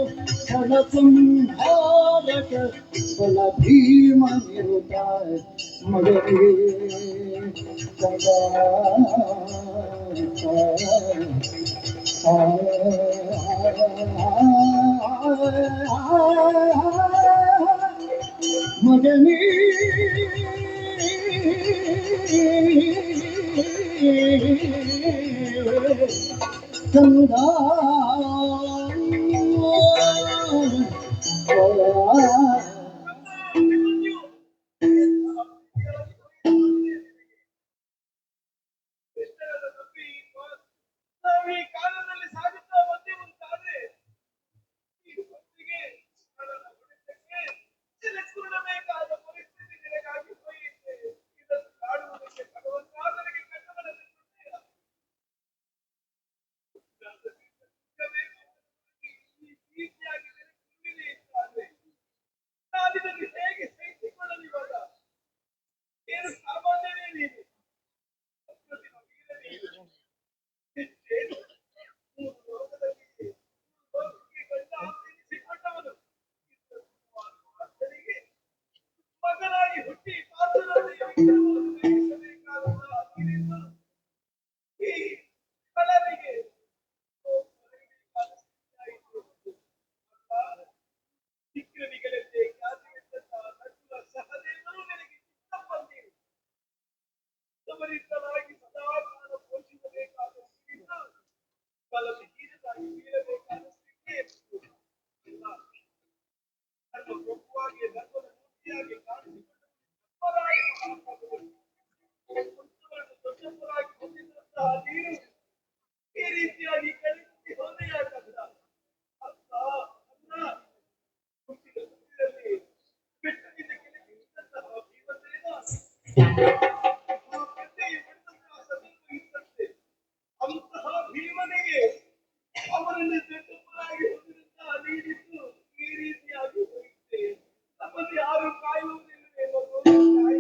ಕಣ ಸಂಹಾರಕ ಬಲ ಭೀಮನಿರುತ್ತ ಮಗವೇ ಗಂಗ ಮಗನೇ ಕಂದ ಅಪರಿತನಾಗಿ ಸದಾ ಕಾಲ ಪೋಷಿಸಬೇಕಾದ ಸ್ಥಿತಿಯಿಂದ ಬಲಹೀನರಾಗಿ ಬೀಳಬೇಕಾದ ಸ್ಥಿತಿಯೇ ಇಲ್ಲ. ಧರ್ಮ ಪ್ರಭುವಾಗಿ ಧರ್ಮದ ಮೂರ್ತಿಯಾಗಿ ಕಾಣಿಸಿಕೊಂಡು ಅಪರಾಯ ಮಹಾಪ್ರಭುಗಳು ದೊಡ್ಡವರಾಗಿ ಹೊಂದಿದಂತಹ ನೀರು ಈ ರೀತಿಯಾಗಿ ಕಳಿಸಿ ಹೋದೆಯಾಗಲ್ಲ. ಅರ್ಥ ಅಲ್ಲ ಹುಟ್ಟಿದ ಹುಟ್ಟಿದಲ್ಲಿ ಬೆಟ್ಟದಿಂದ ಕೆಳಗೆ ಇದ್ದಂತಹ ಭೀಮಸೇನ ಆ ಗದ್ದೆಯು ಬಿಟ್ಟಂತಹ ಸದಸ್ಯರು ಇದ್ದಂತೆ ಅಂತಹ ಭೀಮನಿಗೆ ಅವರನ್ನು ದೊಡ್ಡವರಾಗಿ ಹೊಂದಿದಂತಹ ನೀಡಿದ್ದು ಈ ರೀತಿಯಾಗಿ ಹೋಗಿದೆ. ನಮ್ಮಲ್ಲಿ ಯಾರು ಕಾಯುವುದಿಲ್ಲವೇ ಮಗು, ಕಾಯುವುದಿಲ್ಲವೇ?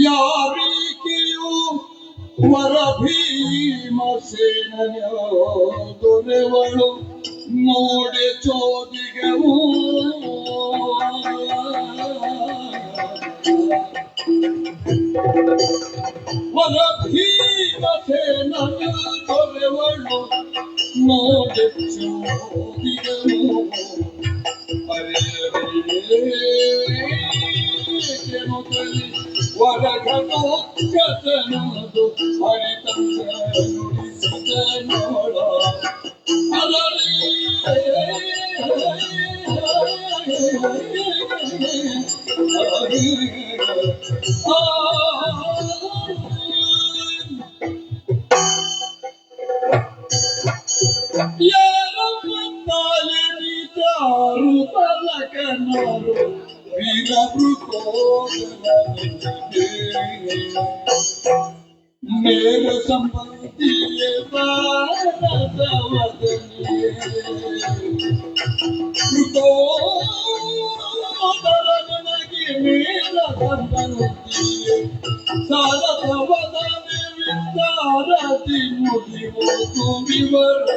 ಯಾರಿಕೆಯು ವರ ಭೀಮಸೇನನ ದೊರೆವಳು ನೋಡೆ ಚೋದಿಗೆವು ವರ ಭೀಮಸೇನನ ದೊರೆವಳು ನೋಡೆ ಚೋದಿಗೆವು ವರಗನೋತ್ಕತನದು ಹರಿತಂಗ ನುಡಿಸಿದ ನೋಡ ಅದರಲ್ಲಿ ಯಾರು ತಲಕನರು ಮೇರ ಸಂಬಂಧಿಯ ನನಗೆ ಮೇರ ಸಂಬಂಧಿಯ ಸಾರಥವದ ವಿಚಾರತಿ ಮುಗಿವುದು ವಿವರಣ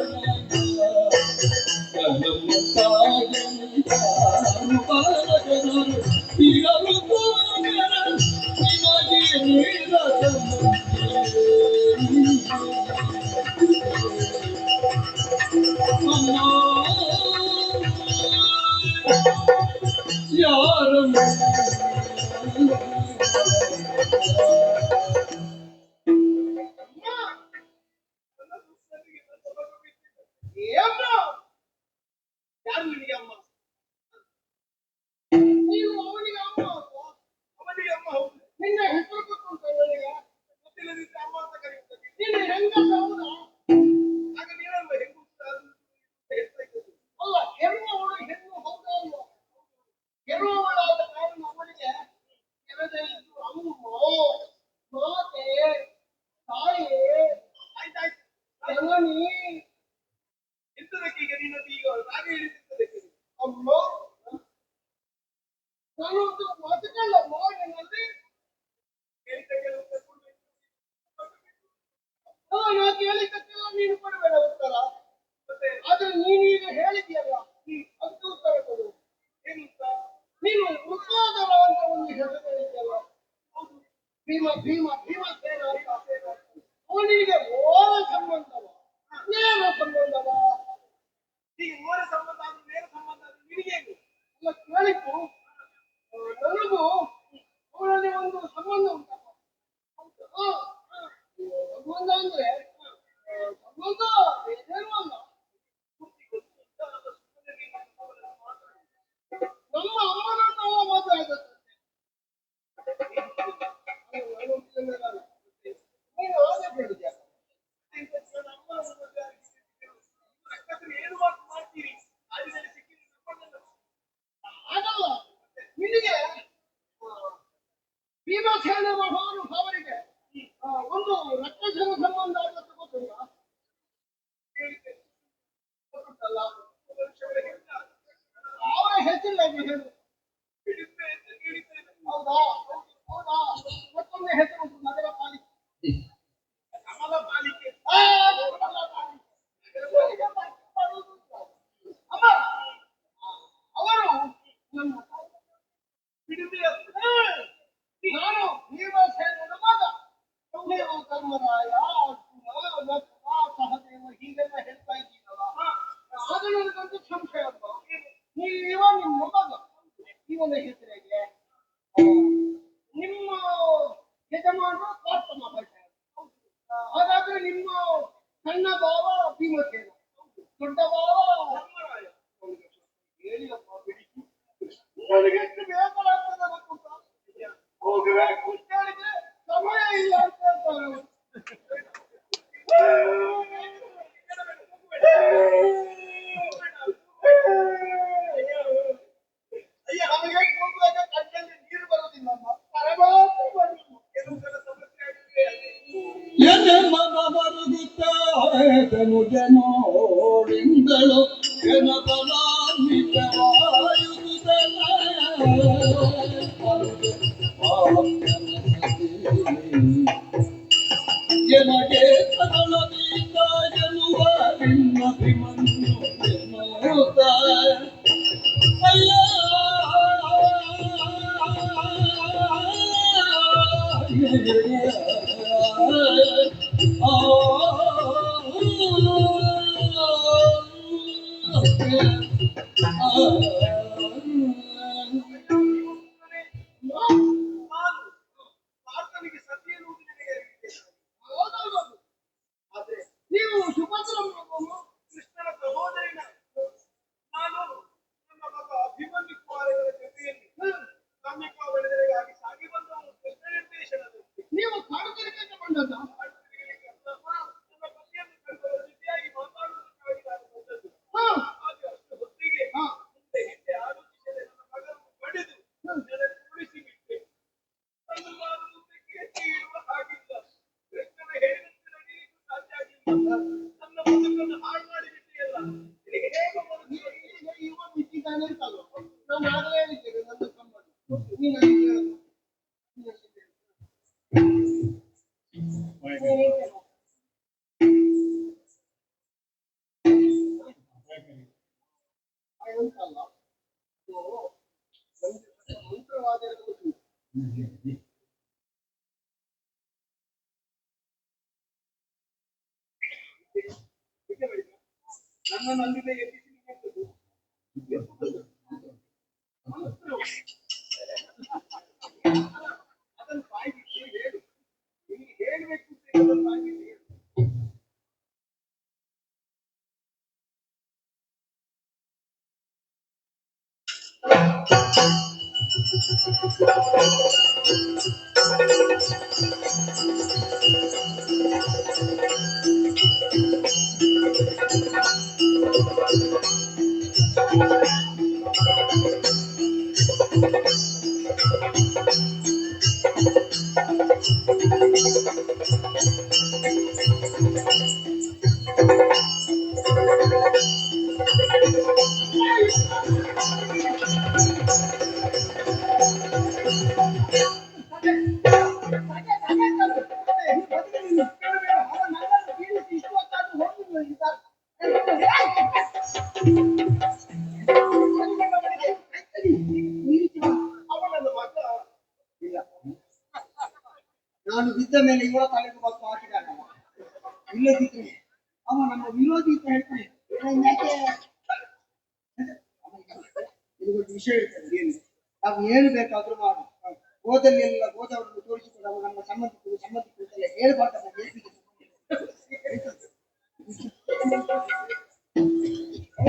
ಯಾರು ನಿನಗೆ ಅಮ್ಮ? ನೀವು ಅವನಿಗೆ ಅಮ್ಮ ಅಲ್ವಾ? ಅವನಿಗೆ ಅಮ್ಮ ಹೌದು. ನಿನ್ನ ಹೆಸರು ಗೊತ್ತುಂಟ ನನಗೆ. ಗೊತ್ತಿಲ್ಲದಿದ್ರೆ ಅಮ್ಮ ಅಂತ ಕರೆಯುತ್ತದೆ. ನಿನ್ನ ಹೆಂಗಸ ಹೌದಾ? ಆಗ ನೀನಲ್ವ ಹೆಂಗು ಹೇಳ್ತಾ ಇದ್ದದ್ದು. ಅಲ್ಲ, ಹೆಣ್ಣವಳು ಹೆಣ್ಣು ಹೌದಾ ಅಲ್ವಾ? ಹೆಣ್ಣುವಳಾದ ಕಾರಣ ಅವಳಿಗೆ ಕೆಳಗೆ ಇದ್ದು ಅಮ್ಮ, ಮಾತೆ, ತಾಯಿ, ಆಯ್ತಾಯ್ತು. ಜನನಿ, ಎಂತದಕ್ಕೀಗ ನಿನ್ನದು ಈಗ ರಾಗ ಹಿಡಿದಿರ್ತದೆ. ಅಮ್ಮ. ನಾನೊಂದು ಬದುಕಲ್ಲಮ್ಮ ನಿನ್ನಲ್ಲಿ. ಕೇಳಿದ ಕೆಲವು ಕೊಡ್ಬೇಕು. ನಾ ಕೇಳಿದ್ದಕ್ಕೆಲ್ಲ ನೀನು ಕೊಡಬೇಡ ಉತ್ತರ. ಮತ್ತೆ ಆದ್ರೆ ನೀನೀಗ ಹೇಳಿದ್ಯಲ್ಲ, ಅದಕ್ಕೆ ಉತ್ತರ ಕೊಡು. ಏನು ಅಂತ? ನೀನು ವೃತ್ತಾಧರ ಅಂತ ಒಂದು ಹೆಸರು ಹೇಳಿದ್ಯಲ್ಲ. ಹೌದು. ಭೀಮಸೇನ ಅಂತ. ಅವನಿಗೆ ಓರ ಸಂಬಂಧವ, ನೇರ ಸಂಬಂಧವ? ಈಗ ಓರ ಸಂಬಂಧ ಆದ್ರೂ ನೇರ ಸಂಬಂಧ ಆದ್ರೂ ನಿನಗೇನು? ಅಲ್ಲ, ಕೇಳಿದ್ದು ನನಗೂ ಅವನಲ್ಲಿ ಒಂದು ಸಂಬಂಧ ಉಂಟಪ್ಪ. ಸಂಬಂಧ ಅಂದ್ರೆ ಸಂಬಂಧ ಬೇರೇನೂ ಅಲ್ಲ. ನಮ್ಮ ಅಮ್ಮನನ್ನ ಮದುವೆ ಆಗುತ್ತೆ. ನೀನು ಹಾಗೆ ಹೇಳಿದ್ಯಾ? ಏನು ಮಾಡ್ತೀರಿ? ಆದಿನಲ್ಲಿ ಸಿಕ್ಕಿದ್ರೆ ಆಗಲ್ಲ. ನಿನಗೆ ಭೀಮಸೇನ ಮಹಾನುಭಾವರಿಗೆ ಒಂದು ರಕ್ತಸಮ ಸಂಬಂಧ ಆಗುತ್ತೆ ಗೊತ್ತುಂಟಾ? ಗೊತ್ತುಂಟಲ್ಲ? ಅವರ ಹೆಸರು ಹೇಳು. ಹೌದಾ? ಹೌದಾ? ಮತ್ತೊಂದು ಹೆಸರು ಉಂಟು, ನಗರ ಪಾಲಿಕೆ. ಕಮಲ ಪಾಲಿಕೆ. ಕಮಲ ಪಾಲಿಕೆ. ಅಮ್ಮ, ಅವರು ನನ್ನ ನಾನು ಭೀಮಸೇನನ ಮಗ. ನೀವು ಧರ್ಮರಾಯ, ಅರ್ಜುನ, ನಕುಲ, ಸಹದೇವ ಸಣ್ಣ ಭಾವ ಭೀಮಸೇನ, ದೊಡ್ಡ ಭಾವ ಧರ್ಮರಾಯ. ಅವನಿಗೆ ಸ್ವಲ್ಪ ಹೇಳಿಯಪ್ಪ ಬಿಡಿ. ನನಗೆ ಎಷ್ಟು ಬೇಸರ ಆಗ್ತದೆ ಗೊತ್ತುಂಟಾ? ಹೋಗಬೇಕು ಅಂತ ಹೇಳಿದ್ರೆ ಸಮಯ ಇಲ್ಲ ಅಂತ ಹೇಳ್ತಾರೆ ಅವರು. ಅಯ್ಯ, ನಮಗೆ ಕೂಗುವಾಗ ಕಣ್ಣಲ್ಲಿ ನೀರು ಬರುವುದಿಲ್ಲಮ್ಮ, ಪರಮಾತ್ಮ ಬರುವುದು. ಕೆಲವು ಸಲ ಸಮಸ್ಯೆ ಆಗಿದೆ. ಎನೆ ಮನ ಮರುಗುತ್ತೇನು ಜನೋರಿಂದಳು ಎನ ಎನಗೆ ಕದಳದೀತ ಎನ್ನುವ ನಿನ್ನಭಿಮನ್ಯು ಎನ್ನುತ್ತ ಅಯ್ಯ ನಾನು ಆತನಿಗೆ ಸತಿ ಎನ್ನುವುದು ನಿನಗೆ ಅರಿವಿದೆ. ಹೌದೌದು. ಆದ್ರೆ ನೀವು ಸುಭದ್ರಮ್ಮನನ್ನು ಕೃಷ್ಣನ ಸಹೋದರಿ ನಾನು. ನನ್ನ ಮಗ ಅಭಿಮನ್ಯು ಕುಮಾರರ ಜೊತೆಯಲ್ಲಿ ಕಾಮ್ಯಕಾವಳಿಗಾಗಿ ಸಾಗಿ ಬಂದವನು ಕೃಷ್ಣ ನಿರ್ದೇಶನದಲ್ಲಿ. ನೀವು ಕಾಡುತ್ತಿರಕ್ಕೆ ಬಂದದ್ದ? ನನ್ನ ಪತಿಯನ್ನು ಕಂಡವರ ಜೊತೆಯಾಗಿ ಮಾತಾಡುವುದಕ್ಕಾಗಿ ನಾನು ಬಂದದ್ದು. ಹಾ ಹಾಗೆ ಅಷ್ಟು ಹೊತ್ತಿಗೆ ಹಾ ಮುಂದೆ ಹಿಂದೆ ಆಲೋಚಿಸದೆ ನನ್ನ ಮಗನನ್ನು ಪಡೆದು ನನಗೆ ಉಳಿಸಿ ಬಿಟ್ಟೆ. ನನ್ನ ನಾನು ಮುಂದಕ್ಕೆ ಎತ್ತಿ ಇಡುವ ಹಾಗಿಲ್ಲ. ಕೃಷ್ಣನ ಹೇಳಿದಂತೆ ನಡೆಯಲಿಕ್ಕೂ ಸಾಧ್ಯ ಆಗಿಲ್ಲ. ನನ್ನ ಬದುಕನ್ನು ಹಾಳು ಮಾಡಿಬಿಟ್ಟಿಯಲ್ಲ. ನಿನಗೆ ಹೇಗೆ ಮನಸ್ಸು? ಈಗ ಇವ ಬಿಟ್ಟಿದ್ದಾನೆ ಅಂತಲ್ವ? ನಾನು ಆಗಲೇ ಹೇಳಿದ್ದೇನೆ ನನ್ನ ಸಂಬಂಧ. ನೀನು ನನಗೆ ಹೇಳೋದು. ನೀನು ನನಗೆ ಹೇಳು. ಉಂಟಲ್ಲ, ಅದು ಒಂದು ಮಂತ್ರವಾದ ಗೊತ್ತಿಲ್ಲ. ನನ್ನನ್ನು ಅಲ್ಲಿಂದ ಎಬ್ಬಿಸಿ ನಿಂತದ್ದು. ಅದನ್ನು ಬಾಯಿಬಿಟ್ಟು ಹೇಳು. ನಿನಗೆ ಹೇಳಬೇಕು ಅಂತ ಅದನ್ನು ಬಾಯಿಬಿಟ್ಟು ಹೇಳು. ಅವನನ್ನ ಮಗ ಇಲ್ಲ, ನಾನು ಬಿದ್ದ ಮೇಲೆ ಇವಳ ತಲೆಗೆ ಬತ್ತು ಹಾಕಿದಾಗ ಇಲ್ಲದಿದ್ರೆ ಅವ ನಮ್ಮ ವಿರೋಧಿ ಅಂತ ಹೇಳ್ತಾನೆ. ಇದೊಂದು ವಿಷಯ ಇರ್ತದೆ. ಏನು ನಾವು ಏನು ಬೇಕಾದ್ರೂ ಮಾಡು, ಹೋದಲ್ಲಿ ಎಲ್ಲ ಹೋದವರನ್ನು ತೋರಿಸಿಕೊಂಡು ಅವ ನಮ್ಮ ಸಂಬಂಧಿಕರು ಎಲ್ಲ ಹೇಳ್ಬಾರ್ದು.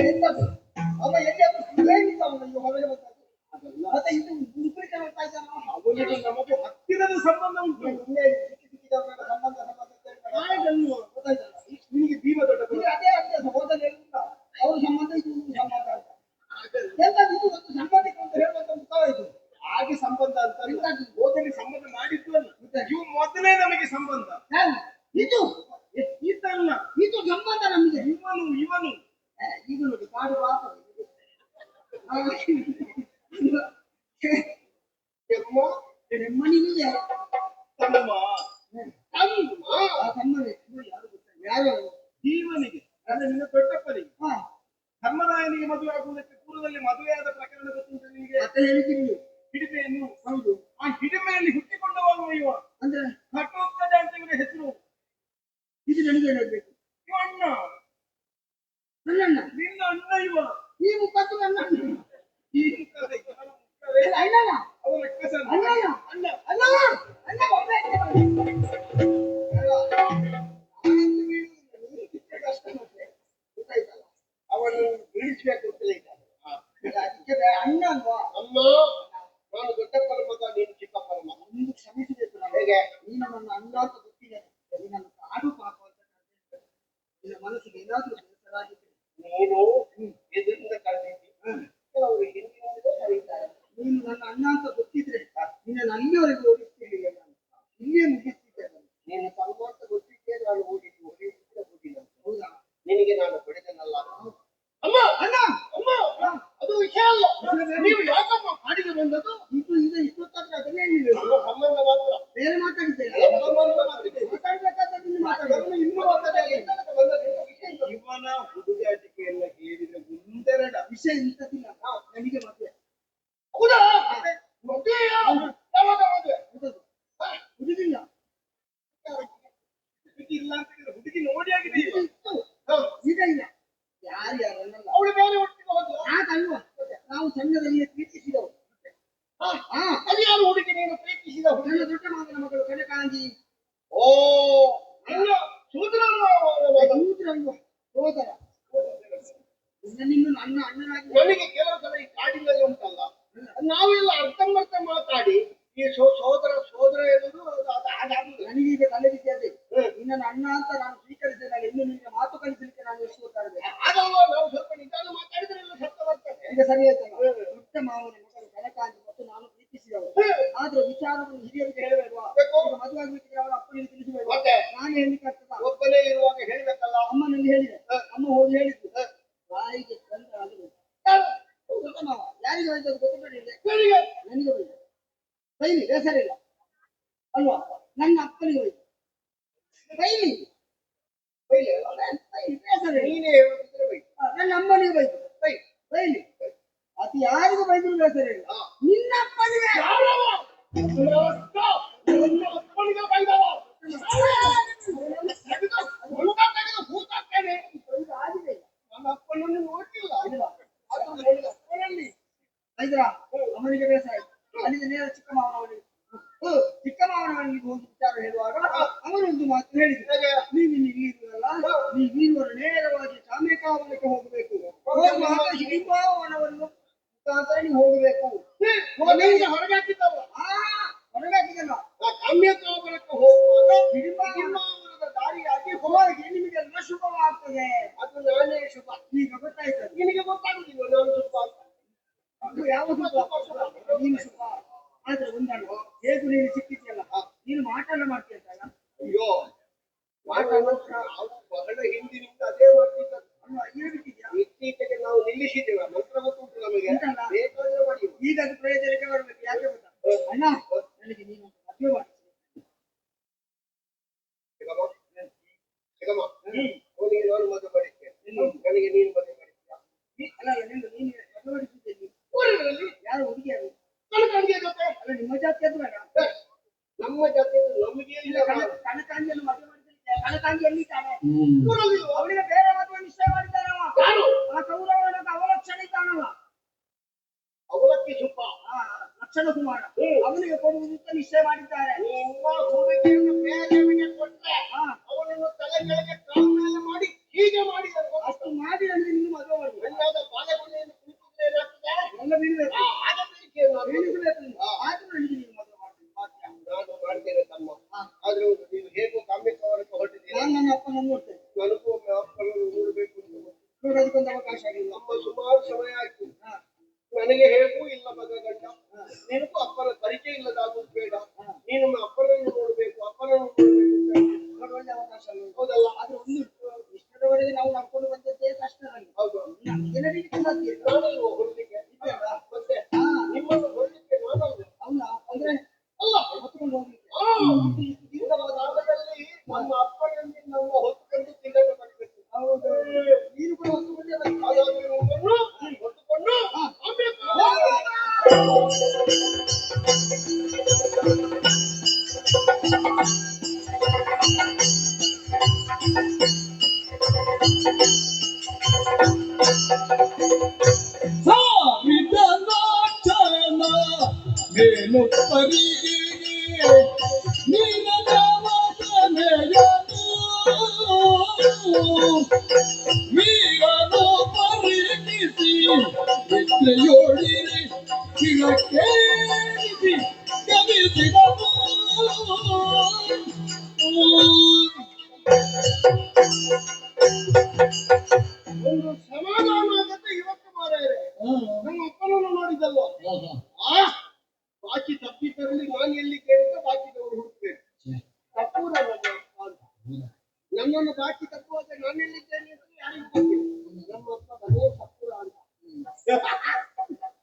ಎಂತದ್ದು ಅವ ಎಲ್ಲಿ ಏನಿತ್ತು ಅವನಿಗೆ ಹೊರಗೆ ಬಂದದ್ದು ಮತ್ತೆ ಇದು ವಿಪರೀತ ಬರ್ತಾ ಇದ್ದಾನ. ಅವನಿಗೆ ನಮಗೆ ಹತ್ತಿರದ ಸಂಬಂಧ ಉಂಟು. ಮುಂದೆ ಸಿಕ್ಕಿದವರೆಲ್ಲ ಸಂಬಂಧ ಅಂತ ಹೇಳ್ತಾರೆ. ನಾಳೆಗಲ್ವ ಗೊತ್ತಾಯ್ತಲ್ಲ? ನಿನಗೆ ಭೀಮ ದೊಡ್ಡ ಇದು ಅದೇ ಅಭ್ಯಾಸ. ಹೋದಲ್ಲಿ ಎಲ್ಲ ಅವ್ರ ಸಂಬಂಧ ಇದು ಸಂಬಂಧ ಅಂತ ಎಂತದ್ದು ಇದು ಒಂದು ಸಂಬಂಧಿಕ ಅಂತ ಹೇಳುವಂತ ಮುಖವ ಇದು. ಹಾಗೆ ಸಂಬಂಧ ಅಂತ ಹೋದಲ್ಲಿ ಸಂಬಂಧ ಮಾಡಿದ್ದು ಅಲ್ಲ. ಇವು ಮೊದಲೇ ನಮಗೆ ಸಂಬಂಧ. ಯಾರು? ಇದು ಈತಲ್ಲ, ಇದು ಸಂಬಂಧ ನಮಗೆ. ಇವನು ಈಗ ನೋಡಿ ಕಾಡು ಬಾಪ ಮನೆಗೆ ತಮ್ಮ ತಮ್ಮನೇ ಯಾರು ಗೊತ್ತಿಲ್ಲ. ಯಾರು? ಭೀಮನಿಗೆ ಅಂದ್ರೆ ನಿನ್ನ ದೊಡ್ಡಪ್ಪನಿಗೆ ಹಾ ಧರ್ಮರಾಯನಿಗೆ ಮದುವೆ ಆಗುವುದಕ್ಕೆ ಪೂರ್ವದಲ್ಲಿ ಮದುವೆಯಾದ ಪ್ರಕರಣ ಗೊತ್ತುಂಟು ನಿನಗೆ. ಮತ್ತೆ ಹೇಳಿದ್ದೀನಿ ನೀವು. ಹಿಡಿಮೆಯನ್ನು ಹೌದು. ಆ ಹಿಡಿಮೆಯಲ್ಲಿ ಹುಟ್ಟಿಕೊಂಡವನು ಇವ. ಅಂದ್ರೆ ಘಟೋತ್ಕಚ ಅಂತ ಇವನ ಹೆಸರು. ಇದು ನನಗೆ ಹೇಳಬೇಕು. ಇವ ಅಣ್ಣ, ನನ್ನಣ್ಣ. ನಿನ್ನ ಅಣ್ಣ ಇವ. ಈ ಮುಖದ್ದು ನನ್ನ ಅಣ್ಣ. ಈ ಮುಖವೇ, ಇವನ ಮುಖವೇ ಅಣ್ಣನ ಅವನ ಕಸನ. ಅಣ್ಣನ ಅಣ್ಣ ಅಣ್ಣ ಅಣ್ಣ ಒಬ್ಬನೇ. ಅಲ್ವಾ? ಅಮ್ಮ ನಾನು ದೊಡ್ಡಪ್ಪನ ಮಗ, ನೀನು ಚಿಕ್ಕಪ್ಪನ ಮಗ. ಒಂದು ಕ್ಷಮಿಸಬೇಕು ನಾನು. ಹೇಗೆ? ನೀನು ನನ್ನ ಅಣ್ಣ ಅಂತ ಗೊತ್ತಿದೆ, ನನ್ನ ಕಾಡು ಪಾಪ ಅಂತ ಕಾಣ್ತಿದ್ದೆ. ನಿನ್ನ ಮನಸ್ಸಿಗೆ ಏನಾದ್ರೂ ಬೇಸರ ಆಗಿದ್ರೆ ನೀನು ಎದುರಿಂದ ಕರೆದಿದ್ದಿ, ಕೆಲವರು ಹಿಂದಿನಿಂದಲೇ ಕರೀತಾರೆ. ನೀನು ನನ್ನ ಅಣ್ಣ ಅಂತ ಗೊತ್ತಿದ್ರೆ ನಿನ್ನ ಅಲ್ಲಿವರೆಗೂ ಓಡಿಸ್ತಿರ್ಲಿಲ್ಲ, ನಾನು ಇಲ್ಲೇ ಮುಗಿಸ್ತಿದ್ದೆ ನಾನು. ನೀನು ತಮ್ಮ ಅಂತ ಗೊತ್ತಿದ್ದೆ ನಾನು ಹೋಗಿದ್ದು, ಹೋಗಿಲ್ಲ. ಹೌದಾ? ನಿನಗೆ ನಾನು ಹೊಡೆದನಲ್ಲ. ಅಮ್ಮ ಅಣ್ಣ ಅಮ್ಮ ಅದು ವಿಷಯ ಅಲ್ಲ. ನೀವು ಯಾಕಮ್ಮ ಕಾಡಿಗೆ ಬಂದದ್ದು? ಇದು ಇದು ಇಷ್ಟೊತ್ತಾದ್ರೆ ಅದನ್ನೇ ಹೇಳಿದ್ರು. ನಮ್ಮ ಸಂಬಂಧ ಮಾತ್ರ. ಬೇರೆ ಮಾತಾಡಿದ್ದೇನೆ. ನಮ್ಮ ಸಂಬಂಧ ಮಾತ್ರ. ಮಾತಾಡ್ಬೇಕಾದ್ರೆ ನೀನು ಮಾತಾಡೋದು ಇನ್ನೂ ಮಾತಾಡಿ. ಇವನ ಹುಡುಗಾಟಿಕೆ ಎಲ್ಲ ಕೇಳಿದ್ರೆ ಮುಂದೆರಡ ವಿಷಯ ಇಂಥದ್ದಿಲ್ಲ. ನನಗೆ ಮದುವೆ ಹೌದಾ? ಮದುವೆಯಾ? ಯಾವಾಗ ಮದುವೆ? ಹುಡುಗಿಲ್ಲ. ಹುಡುಗಿ ಇಲ್ಲ ಅಂತ ಹೇಳಿದ್ರೆ ಹುಡುಗಿ ನೋಡಿ ಆಗಿದೆ. ಇತ್ತು. ಈಗ ಇಲ್ಲ. ಯಾರನ್ನಲ್ಲ. ಅವಳು ಬೇರೆ ಒಟ್ಟಿಗೆ ಹೋದ್ಲು. ಹಾಗಲ್ವಾ? ನಾವು ಸಣ್ಣದಲ್ಲಿ ಪ್ರೀತಿಸಿದವು. ಅದು ಯಾರು ಹುಡುಗಿ ನೀನು ಪ್ರೀತಿಸಿದ ಹುಡುಗಿ? ನನ್ನ ದೊಡ್ಡ ಮಾವನ ಮಗಳು ಕನಕಾಂಗಿ. ಓ ಅಲ್ಲ, ಶೂದ್ರನ ಸೂತ್ರಲ್ವಾ? ಸೋದರ. ನಿನ್ನನ್ನು ನನ್ನ ಅಣ್ಣನಾಗಿ ನನಗೆ ಕೆಲವು ಸಲ ಈ ಕಾಡಿನಲ್ಲಿ ಉಂಟಲ್ಲ, ನಾವೆಲ್ಲ ಅರ್ಧಂಬರ್ಧ ಮಾತಾಡಿ ಈ ಸೋದರ ಸೋದರ ಎನ್ನುವುದು ಅದು ಹಾಗಾಗುದು. ನನಗೀಗ ತಲೆ ಬಿಸಿದೆ. ನಿನ್ನನ್ನು ಅಣ್ಣ ಅಂತ ನಾನು ಸ್ವೀಕರಿಸಿದಾಗ ಇನ್ನು ನಿನ್ನ ಮಾತು ಕಲಿಸಲಿಕ್ಕೆ ನಾನು ಎಷ್ಟು ಗೊತ್ತಾಗಬೇಕು. ಹಾಗಲ್ವಾ, ನಾವು ಸ್ವಲ್ಪ ನಿಧಾನ ಮಾತಾಡಿದ್ರೆ ಎಲ್ಲ ಸತ್ತ ಬರ್ತದೆ. ಈಗ ಸರಿ ಆಯ್ತಲ್ಲ? ದೊಡ್ಡ ಮಾವನ ಮಗಳು ಕನಕಾಂಗಿ ಮತ್ತು ನಾನು ಪ್ರೀತಿಸಿದವರು. ಆದ್ರೆ ವಿಚಾರವನ್ನು ಹಿರಿಯರಿಗೆ ಹೇಳಬೇಕವಾ? ಈಗ ಮದುವೆ ಆಗ್ಬೇಕಿದ್ರೆ ಅವರ ಅಪ್ಪನಿಗೆ ತಿಳಿಸಬೇಕು. ಮತ್ತೆ ನಾನು ಹೇಳಲಿಕ್ಕೆ ಆಗ್ತದ? ಒಬ್ಬನೇ ಇರುವಾಗ ಹೇಳ್ಬೇಕಲ್ಲ. ಅಮ್ಮನಲ್ಲಿ ಹೇಳಿದೆ. ಅಮ್ಮ ಹೋಗಿ ಹೇಳಿದ್ದು ಬಾಯಿಗೆ ತಂದ್ರೆ ಅದು ದೊಡ್ಡ ಮಾವ ಯಾರಿಗೆ ಹೋಯ್ತು ಗೊತ್ತಿಲ್ಲ. ನನಗೆ ಹೋಯ್ತು ಬೈಲಿ ಬೇಸರ ಇಲ್ಲ ಅಲ್ವಾ? ನನ್ನ ಅಪ್ಪನಿಗೆ ಹೋಯ್ತು ಬೈಲಿ ಬೈಲಿ ಬೇಸರ ಇಲ್ಲ. ನೀನೇ ಹೇಳುತ್ತಿದ್ರೆ ಬೈ. ನನ್ನ ಅಮ್ಮನಿಗೆ ಬೈತು ಬೈಲಿ. ಅದು ಯಾರಿಗೂ ಬೈದ್ರು ಬೇಸರ ಇಲ್ಲ. ನಿನ್ನ ಅಪ್ಪನಿಗೆ ಅಪ್ಪನಿಗೆ ಬೈದವ ಹೂತಾಕ್ತೇನೆ. ಆಗಿದೆ. ನನ್ನ ಅಪ್ಪನನ್ನು ನೋಡ್ಲಿಲ್ಲ. ಬೈದ್ರ ಅಮ್ಮನಿಗೆ ಬೇಸರ ಆಯ್ತು. ಅಲ್ಲಿಂದ ನೇರ ಚಿಕ್ಕ ಮಾವನವನಿಗೆ ಹೋಗಿ ವಿಚಾರ ಹೇಳುವಾಗ ಅವನೊಂದು ಮಾತು ಹೇಳಿದ್ರು. ನೀವು ಇಲ್ಲಿ ಇರುವುದಲ್ಲ, ನೀವು ಇರುವರು ನೇರವಾಗಿ ಕಾಮೇಕಾವನಕ್ಕೆ ಹೋಗಬೇಕು. ಹೋಗುವಾಗ ಹಿಡಿಮಾವನವನ್ನು ಮುಖಾಂತರ ನೀವು ಹೋಗಬೇಕು. ಹೊರಗಾಕಿದ್ದವ ಹೊರಗಾಕಿದಲ್ಲ, ಕಾಮ್ಯಕಾವನಕ್ಕೆ ಹೋಗುವಾಗ ಹಿಡಿಮಾವನದ ದಾರಿಯಾಗಿ ಹೋಗಿ ನಿಮಗೆಲ್ಲ ಶುಭವಾಗ್ತದೆ. ಅದು ನಾನೇ ಶುಭ. ಈಗ ಗೊತ್ತಾಯ್ತದೆ. ನಿನಗೆ ಗೊತ್ತಾಗುದಿಲ್ಲ ನಾನು ಶುಭ ಅಂತ. ಅದು ಯಾವ ಶುಭ? ನೀನು ಶುಭ. ಆದ್ರೆ ಒಂದಲ್ಲ, ಹೇಗೂ ನೀನು ಸಿಕ್ಕಿದ್ಯಲ್ಲ, ನೀನು ಮಾಟನ್ನ ಮಾಡ್ತೀಯಲ್ಲ. ಅಯ್ಯೋ ಮಾಟ ಮಾತ್ರ ಅವು ಬಹಳ ಹಿಂದಿನಿಂದ ಅದೇ ಮಾಡ್ತಿದ್ದ ಅಲ್ವಾ? ಹೇಳ್ಬಿಟ್ಟಿದ್ಯಾ? ಇತ್ತೀಚೆಗೆ ನಾವು ನಿಲ್ಲಿಸಿದ್ದೇವೆ. ಮಂತ್ರ ಗೊತ್ತುಂಟು ನಮಗೆ, ಬೇಕಾದ್ರೆ ಮಾಡಿ. ಈಗ ಅದು ಪ್ರಯೋಜನಕ್ಕೆ ಬರ್ಬೇಕು. ಯಾಕೆ ಗೊತ್ತಾ? ಅಣ್ಣ ನನಗೆ ನೀನು ಮದುವೆ ಮಾಡಿ ಅವನಿಗೆ ನಾನು ಮದುವೆ ಮಾಡಿದ್ದೆ, ನನಗೆ ನೀನು ಮದುವೆ ಮಾಡಿದ್ಯಾ? ಅಲ್ಲ ನೀನು ಮದುವೆ ಮಾಡಿಸಿದ್ದೆ. ಊರಿನಲ್ಲಿ ಯಾರು ಹುಡುಗಿಯಾರು? ಕನಕಾಂಗಿಯ ಜೊತೆ. ಅಲ್ಲ ನಿಮ್ಮ ಜಾತಿ ಅದು ಬೇಡ. ನಮ್ಮ ಜೊತೆ ನಮಗೆ ಇಲ್ಲ. ಕನಕಾಂಗಿಯನ್ನು ಮದುವೆ ಮಾಡಿದ್ರೆ ಕನಕಾಂಗಿ ಎಲ್ಲಿದ್ದಾನೆ? ಊರಲ್ಲಿಲ್ವಾ? ಅವಳಿಗೆ ಬೇರೆ ಮದುವೆ ನಿಶ್ಚಯ ಮಾಡಿದ್ದಾನವ. ಯಾರು? ಆ ಕೌರವನ ಅವಲಕ್ಷಣ ಇದ್ದಾನವ. ಅವಲಕ್ಕಿ ಸುಪ್ಪ. ಲಕ್ಷಣ ಕುಮಾರ ಅವನಿಗೆ ಕೊಡುವುದು ಅಂತ ನಿಶ್ಚಯ ಮಾಡಿದ್ದಾರೆ. ನಿಮ್ಮ ಹುಡುಗಿಯನ್ನು ಬೇರೆಯವರಿಗೆ ಕೊಟ್ರೆ ಅವನನ್ನು ತಲೆ ಕೆಳಗೆ ಕಾಲ ಮೇಲೆ ಮಾಡಿ ಹೀಗೆ ಮಾಡಿದರು. ಅಷ್ಟು ಮಾಡಿ ನನಗೆ ನಿನ್ನ ಮದುವೆ ಮಾಡಿ ಅಲ್ಲಾದ ಬಾಲೆಗೊನೆಯನ್ನು ಕುಳಿತಿದ್ರೆ ಏನಾಗ್ತದೆ? ಎಲ್ಲ ಬೀಳ್ಬೇಕು. ಆಗ ಬೇಡಿಕೆಯನ್ನು ಬೀಳಿಸಬೇಕು. ಆದ್ರೂ ನನಗೆ ನೀನು ಮದುವೆ ಮಾಡ್ತೀನಿ. ನಾನು ಮಾಡ್ತೇನೆ ತಮ್ಮ. ಆದ್ರೆ ನೀವು ಹೇಗೂ ಕಾಮ್ಯಕವರಕ್ಕೆ ಹೊರಟಿದ್ದೀರಿ. ನಾನು ನನ್ನ ಅಪ್ಪನನ್ನು ನೋಡ್ತೇನೆ. ನನಗೂ ಒಮ್ಮೆ ಅಪ್ಪನನ್ನು ನೋಡಬೇಕು ಅಂತ ನೋಡೋದಕ್ಕೊಂದು ಅವಕಾಶ ಆಗಿಲ್ಲ. ನಮ್ಮ ಸುಮಾರು ಸಮಯ ಆಯ್ತು. ನನಗೆ ಹೇಗೂ ಇಲ್ಲ ಮಗ ಗಂಡ. ನಿನಗೂ ಅಪ್ಪನ ಪರಿಚಯ ಇಲ್ಲದಾಗುದು ಬೇಡ. ನೀನು ಅಪ್ಪನನ್ನು ನೋಡ್ಬೇಕು, ಅಪ್ಪನನ್ನು ನೋಡ್ಬೇಕು ಅಂತ ಒಳ್ಳೆ ಅವಕಾಶ ಅಲ್ಲ. ಹೌದಲ್ಲ? ಆದ್ರೆ ಒಂದು ಇಷ್ಟರವರೆಗೆ ನಾವು ನಡ್ಕೊಂಡು ಬಂದದ್ದೇ ಕಷ್ಟದಲ್ಲಿ. ಹೌದು. ಜನರಿಗೆ ಸಾಧ್ಯ ಇಲ್ಲ. ನಾನಲ್ವ ಹೊರಲಿಕ್ಕೆ? ಮತ್ತೆ ನಿಮ್ಮನ್ನು ಹೊರಲಿಕ್ಕೆ ನಾನಲ್ವ? ಅವನ ಅಂದ್ರೆ ಅಲ್ಲ, ಹೊತ್ಕೊಂಡು ಹೋಗ್ಲಿಕ್ಕೆ. ಇಂತಹ ಜಾಗದಲ್ಲಿ ನಮ್ಮ ಅಪ್ಪನಲ್ಲಿ ನಮ್ಮ ಹೊತ್ತುಕೊಂಡು ತಿನ್ನಲು ಮಾಡಬೇಕು. ಹೌದು. ನೀನು ಕೂಡ ಹೊತ್ತುಕೊಂಡೇ ಬರ್ತೀನಿ. ಹಾಗಾಗಿ ನಿಮ್ಮನ್ನು ಹೊತ್ತುಕೊಂಡು ಸಾವಿದನಾಚನ ಮೇಲುತ್ತರಿಗೆ ನೀನವದನೆಯನು ವೀರನು ಪರಿಣಿಸಿ ವಿದ್ಯೆಯೋಡಿರಿ ಶಿರಕ್ಕೇರಿಸಿ ಗಮಿಸಿದವು. ಒಂದು ಸಮಾಧಾನ ಆಗತ್ತೆ ಇವತ್ತು ಮಾರಾಯರೆ. ನಮ್ಮ ಅಪ್ಪನನ್ನು ನೋಡಿದಲ್ವ, ಆ ಬಾಕಿ ತಪ್ಪಿದ್ದರಲ್ಲಿ ನಾನು ಎಲ್ಲಿ ಕೇಳಿದ್ರೆ ಬಾಕಿದವರು ಹುಡುಕ್ಬೇಕು. ತಪ್ಪೂರ ನನ್ನ ಅಪ್ಪ ಅಂತ. ನನ್ನನ್ನು ಬಾಕಿ ತಪ್ಪುವಾಗ ನಾನು ಎಲ್ಲಿದ್ದೇನೆ ಅಂತ ಯಾರಿಗೂ ಗೊತ್ತಿಲ್ಲ. ನಮ್ಮ ಅಪ್ಪ ಬರೇ ತಪ್ಪೂರ ಅಂತ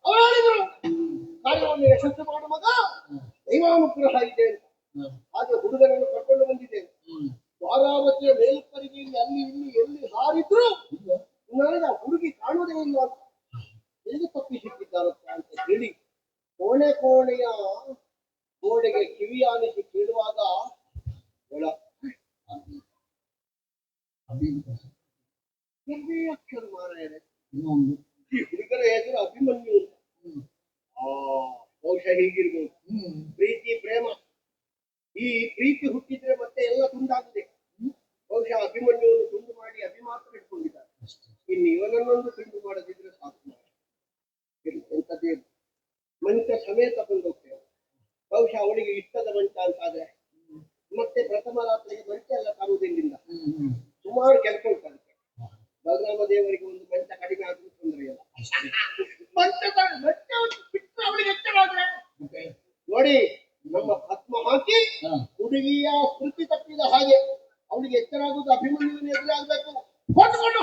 ಅವರು ಹೇಳಿದ್ರು, ಕಾರ್ಯವನ್ನು ಯಶಸ್ಸು ಮಾಡು ಮಗ, ದೈವಾನುಗ್ರಹ ಇದೆ ಅಂತ. ಹಾಗೆ ಹುಡುಗರನ್ನು ಕರ್ಕೊಂಡು ಬಂದಿದ್ದೇನೆ. ದ್ವಾರಾವತಿಯ ಮೇಲುಪ್ಪರಿಗೆಯಲ್ಲಿ ಅಲ್ಲಿ ಇಲ್ಲಿ ಎಲ್ಲಿ ಹಾರಿದ್ರು ನನಗೆ ಆ ಹುಡುಗಿ ಕಾಣುವುದೇ ಇಲ್ಲ ಅಂತ. ಎಲ್ಲಿ ತಪ್ಪಿ ಸಿಕ್ಕಿದ್ದಾರಪ್ಪ ಅಂತ ಹೇಳಿ ಕೋಣೆಯ ಗೋಡೆಗೆ ಕಿವಿಯಾನಿಸಿ ಕೇಳುವಾಗ ಒಳ ಅಕ್ಷರ ಮಾರಾಯರೆ. ಈ ಹುಡುಗರ ಹೆಸರು ಅಭಿಮನ್ಯು ಅಂತ. ಬಹುಶಃ ಹೀಗಿರ್ಬೋದು. ಪ್ರೀತಿ ಪ್ರೇಮ, ಈ ಪ್ರೀತಿ ಹುಟ್ಟಿದ್ರೆ ಮತ್ತೆ ಎಲ್ಲ ತುಂಡಾಗಿದೆ. ಬಹುಶಃ ಅಭಿಮನ್ಯುವನ್ನು ತುಂಡು ಮಾಡಿ ಅಭಿಮಾತ್ರ ಇಟ್ಕೊಂಡಿದ್ದಾರೆ. ಇನ್ನು ಇವನನ್ನೊಂದು ತುಂಡು ಮಾಡದಿದ್ರೆ ಸಾಕು. ಎಂತದೇ ಮಂಚ ಸಮೇತ ಬಂದೋಗ್ತೇವೆ. ಬಹುಶಃ ಅವಳಿಗೆ ಇಷ್ಟದ ಮಂಚ ಅಂತಾದ್ರೆ ಮತ್ತೆ ಪ್ರಥಮ ರಾತ್ರಿಗೆ ಮಂಚ ಎಲ್ಲ ತರುವುದಿಲ್ಲ. ಸುಮಾರು ಕೆಲಸ ಉಂಟು. ಬಲರಾಮ ದೇವರಿಗೆ ಒಂದು ಮಂಚ ಕಡಿಮೆ ಆದ್ರೂ ತೊಂದರೆ ಇಲ್ಲ. ಮಂಚ ಬಿಟ್ಟರೆ ಅವಳಿಗೆ ಎಚ್ಚರಾದ್ರೆ ನೋಡಿ, ನಮ್ಮ ಪದ್ಮ ಹಾಕಿ ಹುಡುಗಿಯ ಸ್ಮೃತಿ ತಪ್ಪಿದ ಹಾಗೆ ಅವಳಿಗೆ ಎಚ್ಚರಾಗುವುದು ಅಭಿಮನ್ಯುವಿನ ಎದುರಾಗಬೇಕು. ಹೊಟ್ಟುಕೊಂಡು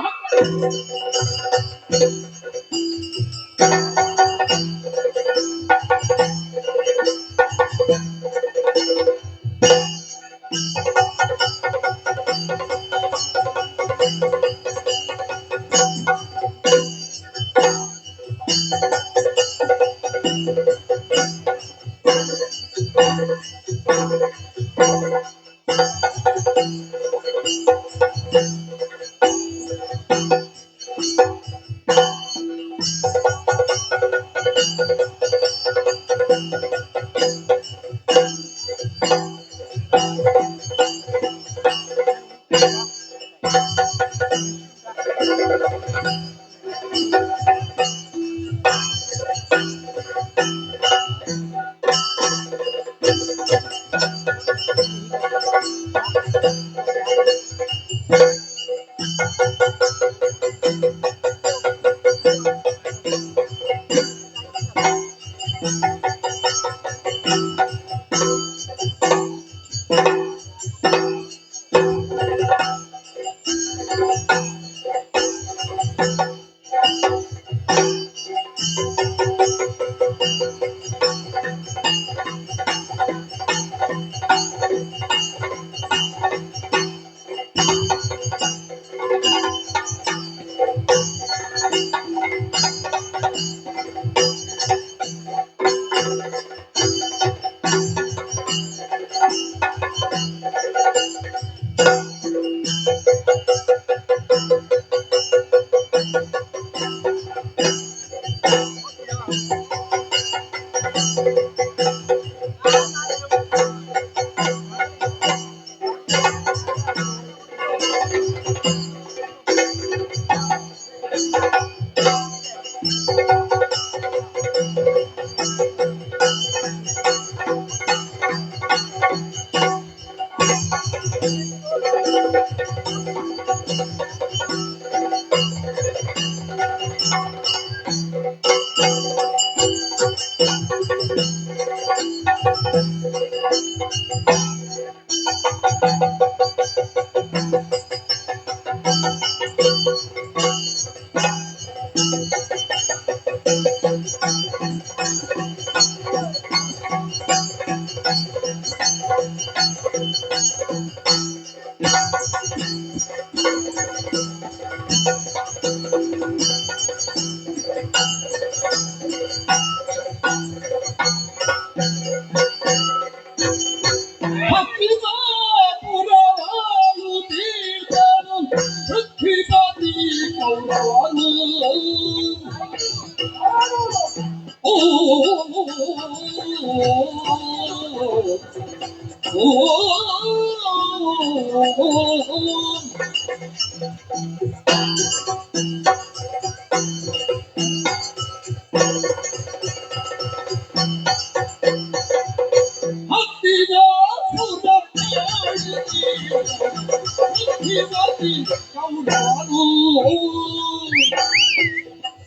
ಕೌಡಾನು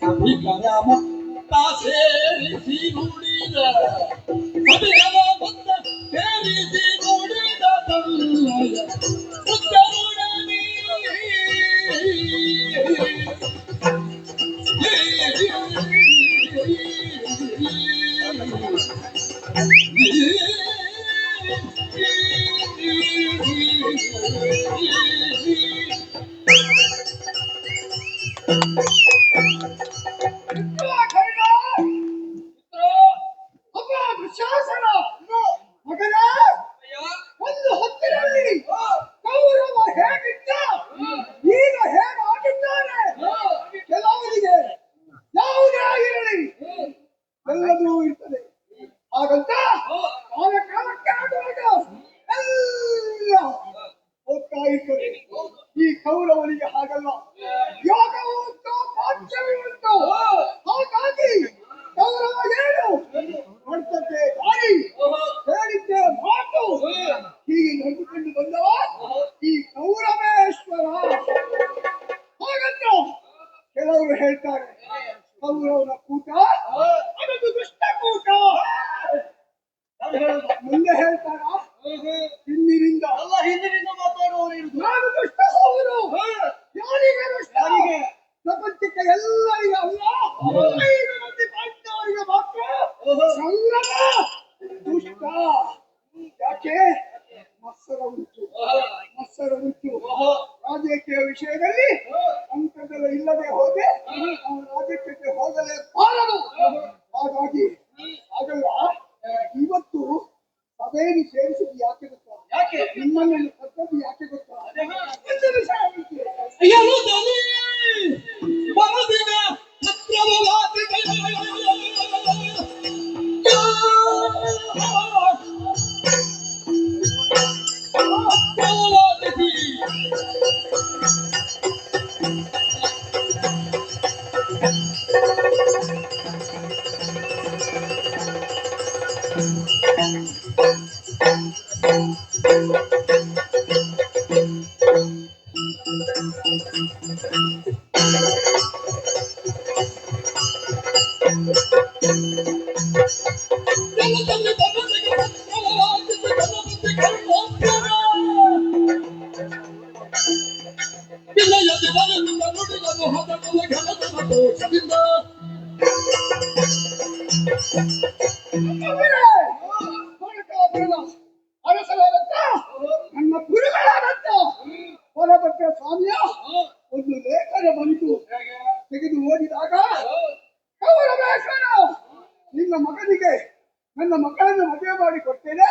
ಸಭಿಕರ ಮುಕ್ತ ಸೇರಿಸಿ ನುಡಿದ ಸಭಿಕರ ಮುಕ್ತ ಸೇರಿಸಿ ನುಡಿದ ತನ್ನಯ ಉತ್ತರುಡನಿ ಶಾಸನ ಮಗನ ಒಂದು ಹೊತ್ತಿನಲ್ಲಿ ಕೌರವ ಹೇಗಿದ್ದ ಈಗ ಹೇಗಾಗಿದ್ದಾರೆ ಕೆಲವರಿಗೆ ಯಾವುದೇ ಆಗಿರಲಿ ಎಲ್ಲದೂ ಇರ್ತದೆ. ಹಾಗಂತ ಕಾಲ ಕಾಲಕ್ಕೆ ಆಗುವಾಗ ಎಲ್ಲ ಹೋಗ್ತಾ ಇರ್ತದೆ. ಈ ಕೌರವನಿಗೆ ಹಾಗಲ್ಲ, ಯೋಗವೂ ಉಂಟು, ಪಾಠ್ಯವೂ ಉಂಟು. ಹಾಗಾಗಿ ಕೌರವ ಏನು ಮಾಡ್ತಂತೆ ದಾರಿ ಹೇಳಿದ್ದೆ ಮಾತು ಹೀಗೆ ನಡೆದುಕೊಂಡು ಬಂದವ ಈ ಕೌರವೇಶ್ವರ. ಹಾಗಂತ ಕೆಲವರು ಹೇಳ್ತಾರೆ ಕೌರವನ ಕೂಟ ಅದೊಂದು ದುಷ್ಟ ಕೂಟ. ಮುಂದೆ ಹೇಳ್ತಾರ ಹಿಂದಿನಿಂದ ಅಲ್ಲ, ಹಿಂದಿನಿಂದ ಮಾತಾಡುವವರು ನಾನು ದುಷ್ಟ ಹೌದು. ಯಾರಿಗೆ ದುಷ್ಟ? ಪ್ರಪಂಚಕ್ಕೆ ಎಲ್ಲರಿಗೆ ಅಲ್ಲ, 5 ಮಂದಿ ಪಾಂಡವರಿಗೆ ಮಾತ್ರ ಸಂಗ್ರಮ ದುಷ್ಟ. ಯಾಕೆ? ಮತ್ಸರ ಉಂಟು, ಮತ್ಸರ ಉಂಟು. ರಾಜಕೀಯ ವಿಷಯದಲ್ಲಿ ಅಂತರ್ಗತ ಇಲ್ಲದೆ ಹೋಗಿ ನಾವು ರಾಜಕೀಯಕ್ಕೆ ಹೋಗಲೇಬಾರದು. ಹಾಗಾಗಿ ಆಗಲ್ಲ. ಇವತ್ತು ಸಭೆಯನ್ನು ಸೇರಿಸಿದ್ದು ಯಾಕೆ ಗೊತ್ತಾ? ಯಾಕೆ? ನಿಮ್ಮನ್ನು ಕರ್ತದ್ದು ಯಾಕೆ ಗೊತ್ತಾ? ಒಂದು ವಿಷಯ ಉಂಟು. ಬರದಿನ ಅರಸರಾದಂತ ನನ್ನ ಗುರುಗಳಾದಂತ ಹೊರಬಟ್ಟ ಸ್ವಾಮಿಯ ಒಂದು ಲೇಖನ ಬಂತು. ತೆಗೆದು ಓದಿದಾಗ ಕೌರವೇಶ್ವರ ನಿನ್ನ ಮಗನಿಗೆ ನನ್ನ ಮಕ್ಕಳನ್ನು ಮದುವೆ ಮಾಡಿ ಕೊಡ್ತೇನೆ,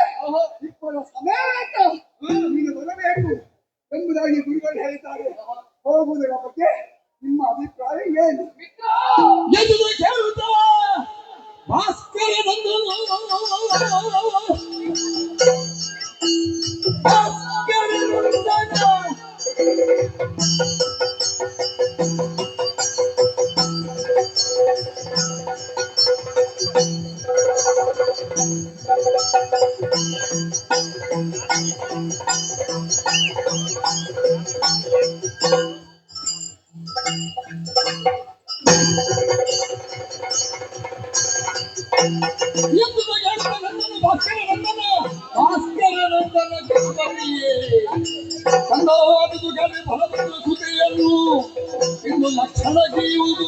ಇಪ್ಪರ ಸಮೇತ ನೀನು ಬರಬೇಕು ಎಂಬುದಾಗಿ ಗುರುಗಳು ಹೇಳಿದ್ದಾರೆ. ಹೋಗುವುದರ ಬಗ್ಗೆ ನಿಮ್ಮ ಅಭಿಪ್ರಾಯ ಏನು? ಎದುರು ಕೇಳುತ್ತ ಭಾಸ್ಕರ ಬಂದನು, ಭಾಸ್ಕರ ಬಂದನು. ಇನ್ನು ಲಕ್ಷಣ ಗೀಯುವುದು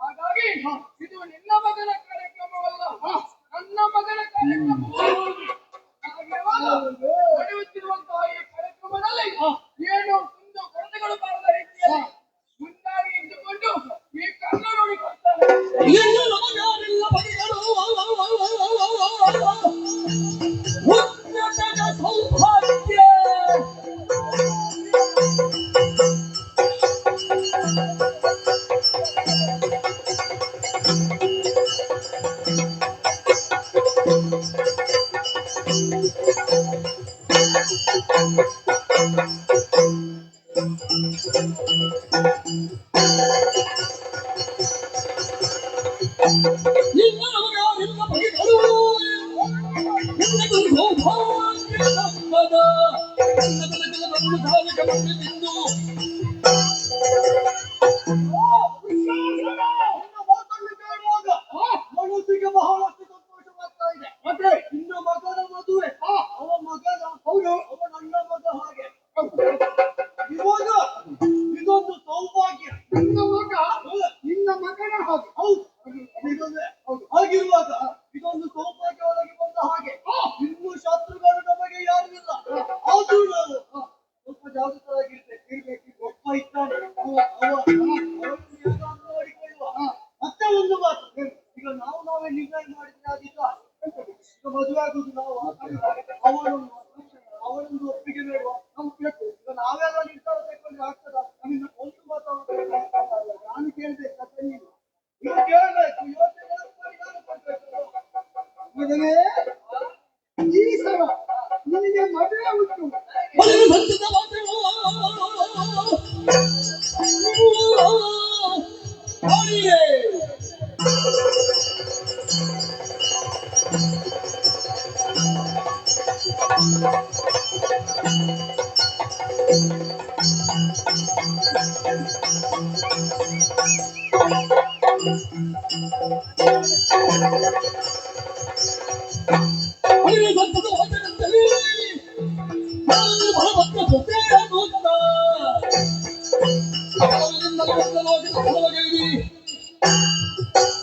ಹಾಗಾಗಿ ಇದು ನಿನ್ನ ಮಗನ ಕಾರ್ಯಕ್ರಮವಲ್ಲ, ನನ್ನ ಮಗನ ಕಾರ್ಯಕ್ರಮ. ನಡೆಯುತ್ತಿರುವಂತಹ ಈ ಕಾರ್ಯಕ್ರಮದಲ್ಲಿ ಏನು ಕುಂದು ಕೊರತೆಗಳು ಬಾರದ ರೀತಿಯಲ್ಲಿ ಮುಂದಾಗಿ ಇದ್ದುಕೊಂಡು ಈ ಕರ್ಣ ನೋಡಿಕೊಳ್ತಾರೆ. ಇನ್ನು ನಮಗಾರಿಲ್ಲ ಬಗೆಗಳು ಉನ್ನತದ ಸೌಭಾಗ್ಯ. ನಿನ್ನ ನಮಗಾರಿಲ್ಲ ಬಗೆಗಳು ನಿನ್ನದು ಸೌಭಾಗ್ಯ ಸಂಪದ ನನ್ನ ಬೆಳಕನ್ನು ಧಾರಕ ಬಂದು ತಿಂದು ಮನಸ್ಸಿಗೆ ಬಹಳಷ್ಟು ಸಂತೋಷವಾಗ್ತಾ ಇದೆ. ಮತ್ತೆ ನಿನ್ನ ಮಗನ ಮದುವೆ, ಅವ ಮಗನ ಹೌದು, ಅವ ನನ್ನ ಮಗ ಹಾಗೆ. ಇವಾಗ ಇದೊಂದು ಸೌಭಾಗ್ಯ. ನಿನ್ನ ಮಗ ನಿನ್ನ ಮಗನ ಹಾಗೆ. ಹೌದು, ಇದೊಂದೇ. ಹಾಗಿರುವಾಗ ಇದೊಂದು ಸೌಭಾಗ್ಯ ಒಳಗೆ ಬಂದ ಹಾಗೆ. ಇನ್ನು ಶತ್ರುಗಳು ನಮಗೆ ಯಾರು ಇಲ್ಲ. ಆದ್ರೂ ನಾವು ಸ್ವಲ್ಪ ಜಾಗೃತರಾಗಿರ್ಬೇಕು. ಒಬ್ಬ ಇದ್ದಾನೆ, ಅವನು ಹೇಗಾದ್ರೂ ಮಾಡಿಕೊಳ್ಳುವ. ಮತ್ತೆ ಒಂದು ಮಾತು, ಈಗ ನಾವೇ ನಿರ್ಣಯ ಮಾಡಿದ್ರೆ ಆಗಿಲ್ಲ. ಈಗ ಮದುವೆ ಆಗುದು ನಾವು, ಅವನೊಂದು ಒಪ್ಪಿಗೆ ಬೇಡುವ. ನಮ್ಗೆ ಬೇಕು. ಈಗ ನಾವೆಲ್ಲ ನಿರ್ಧಾರ ತಗೊಂಡ್ರೆ ಆಗ್ತದ? ನಮ್ಮಿಂದ ಒಂದು ಮಾತಾಡೋದು ನಾನು ಕೇಳ್ಬೇಕು, ಮತ್ತೆ ನೀನು ಕೇಳ್ಬೇಕು. ಯೋಚನೆ ಮಾಡಿ ನಾನು ಕೊಡ್ಬೇಕು. ಮಗನೇ, ಈ ಸಲ ನಿನಗೆ ಮದುವೆ ಉಂಟು. ಹೊಳೆದು ಸತ್ಯದ ಮಾತುಗಳು ಹಾಡಿಯೇ ಹೊಳೆದು ಸತ್ಯದ ಮಾತುಗಳಲ್ಲಿ ನಾನು ಭಗವಂತ ಸೊಸೆಯ ನೋಡ್ತ ಅವನಿಂದಲೂ ಒಂದಲೋಕಿದ ಫಲವಗೈರಿ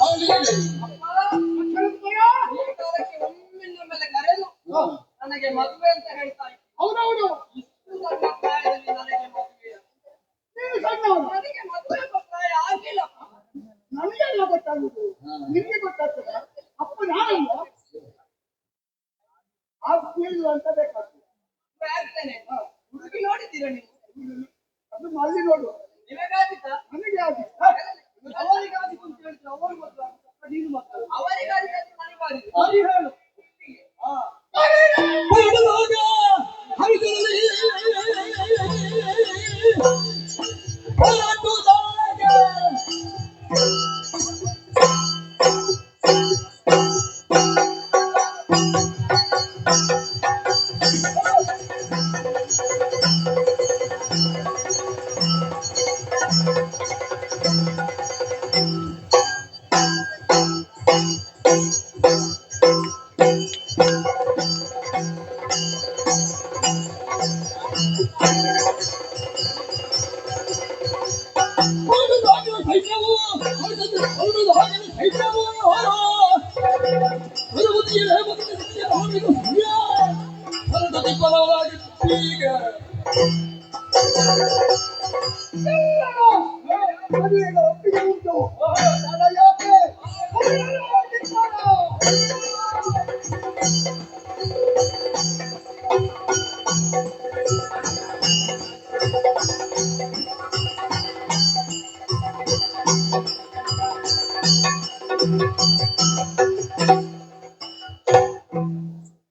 ಹಾಡಿಯೇ ಈ ಕಾಲಕ್ಕೆ ಒಮ್ಮೆ ನಮ್ಮೆಲ್ಲ ಕರೆದು ನನಗೆ ಮದುವೆ ಅಂತ ಹೇಳ್ತಾ ಇದ್ದೀನಿ. ಹೌದೌದು, ಇಷ್ಟು ಸಣ್ಣ ಪ್ರಾಯದಲ್ಲಿ ನನಗೆ ಮದುವೆ, ನೀನು ಸಣ್ಣವನು. ನನಗೆ ಮದುವೆ ಪ್ರಾಯ ಆಗಿಲ್ಲ. ನನಗೆಲ್ಲ ಗೊತ್ತಾಗುದು, ನಿಮಗೆ ಗೊತ್ತಾಗ್ತದ? ಅಪ್ಪ ನಾನಲ್ಲ ಆಗ್ಲಿಲ್ಲ ಅಂತ ಬೇಕಾಗ್ತದೆ. ಮದುವೆ ಆಗ್ತೇನೆ. ಹುಡುಗಿ ನೋಡಿದ್ದೀರಾ ನೀವು? ಅದು ಅಲ್ಲಿ ನೋಡು, ನಿಮಗಾಗಿತ್ತಾ? ನನಗೆ ಆಗಿದೆ. ಅವರಿಗಾಗಿತ್ತು ಅಂತ ಹೇಳಿದ್ರೆ ಅವರು ಮದುವೆ ಆಗ್ತಾರೆ, ನೀನು ಮಕ್ಕಳು. ಅವರಿಗಾಗಿತ್ತು, ನನಗಾಗಿತ್ತು. ಸರಿ ಹೇಳು. ಹಾ, ಹೊರಡುವಾಗ ಹರಿದಲ್ಲಿ ಹೊರಟುದಾಗ ಹೊರಡುವಾಗ ಸೈನ್ಯವು ಹೊರಡುವಾಗ ಸೈನ್ಯವು ಬರುವುದಿಲ್ಲ ಅವನಿಗೂ ಭಯ ಹೊರಟತಿ ಪರವಾಗಿತ್ತೀಗ ಮದುವೆಗೆ ಒಪ್ಪಿಗೆ ಉಂಟು. ತಡ ಯಾಕೆ?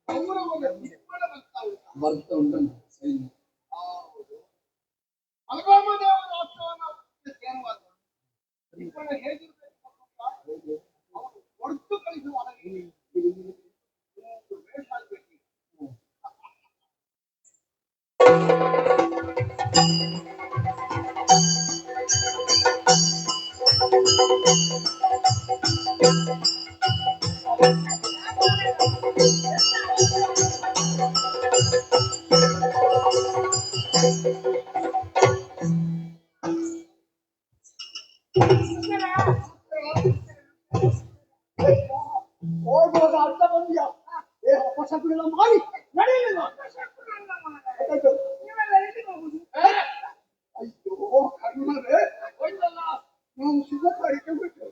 ಗೌರವದ ತಿಪ್ಪಣ ಬರ್ತಾ ಉಂಟು. ಹೌದು, ಅಲ್ಗಾಮದೇವ ರಾಷ್ಟ್ರವನ್ನು ಸೇರುವಾಗ ತಿಪ್ಪಣ ಹೇಗಿರ್ಬೇಕು ಗೊತ್ತಾ? ಅವನು ಹೊರತು ಕಳಿಸುವ ವೇಷ ಆಗ್ಬೇಕು. ಹೋಗುವಾಗ ಅರ್ಥ ಬಂದ್ಯಾ? ಅಪಶಕುನೆಲ್ಲ ಮಾಡಿ ನಡೆಯಲಿಲ್ಲ. ಅಯ್ಯೋ ಕರ್ಮವೇ, ನಾವು ಶುಭ ಕಾರ್ಯಕ್ಕೆ ಬಿಟ್ಟು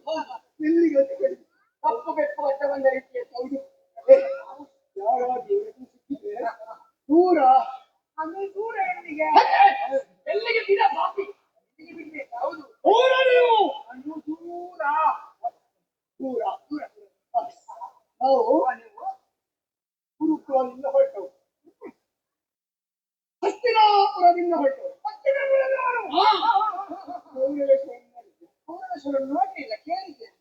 ಎಲ್ಲಿಗೆ ಕಡಿಮೆ ತಪ್ಪು ಬೆಟ್ಟು ಅಡ್ಡ ಬಂದ ರೀತಿಯ ಹೌದು. ಯಾರಾಗಿ ಸಿಕ್ಕಿದೆ ದೂರ, ಅಂದ್ರೆ ದೂರ ಎಲ್ಲಿಗೆ ಎಲ್ಲಿಗೆ ಬಿಡ ಬಾಪಿ, ಹೌದು ದೂರ ನೀವು, ಅಯ್ಯೋ ದೂರ ದೂರ ದೂರ ನಾವು ಗುರುಕುಲದಿಂದ ಹೊರಟವು, ಹಸ್ತಿನಾಪುರದಿಂದ ಹೊರಟವು. ಪೌರವೇಶ್ವರ ನೋಡ್ಲಿಲ್ಲ, ಕೇಳಿದ್ದೇನೆ.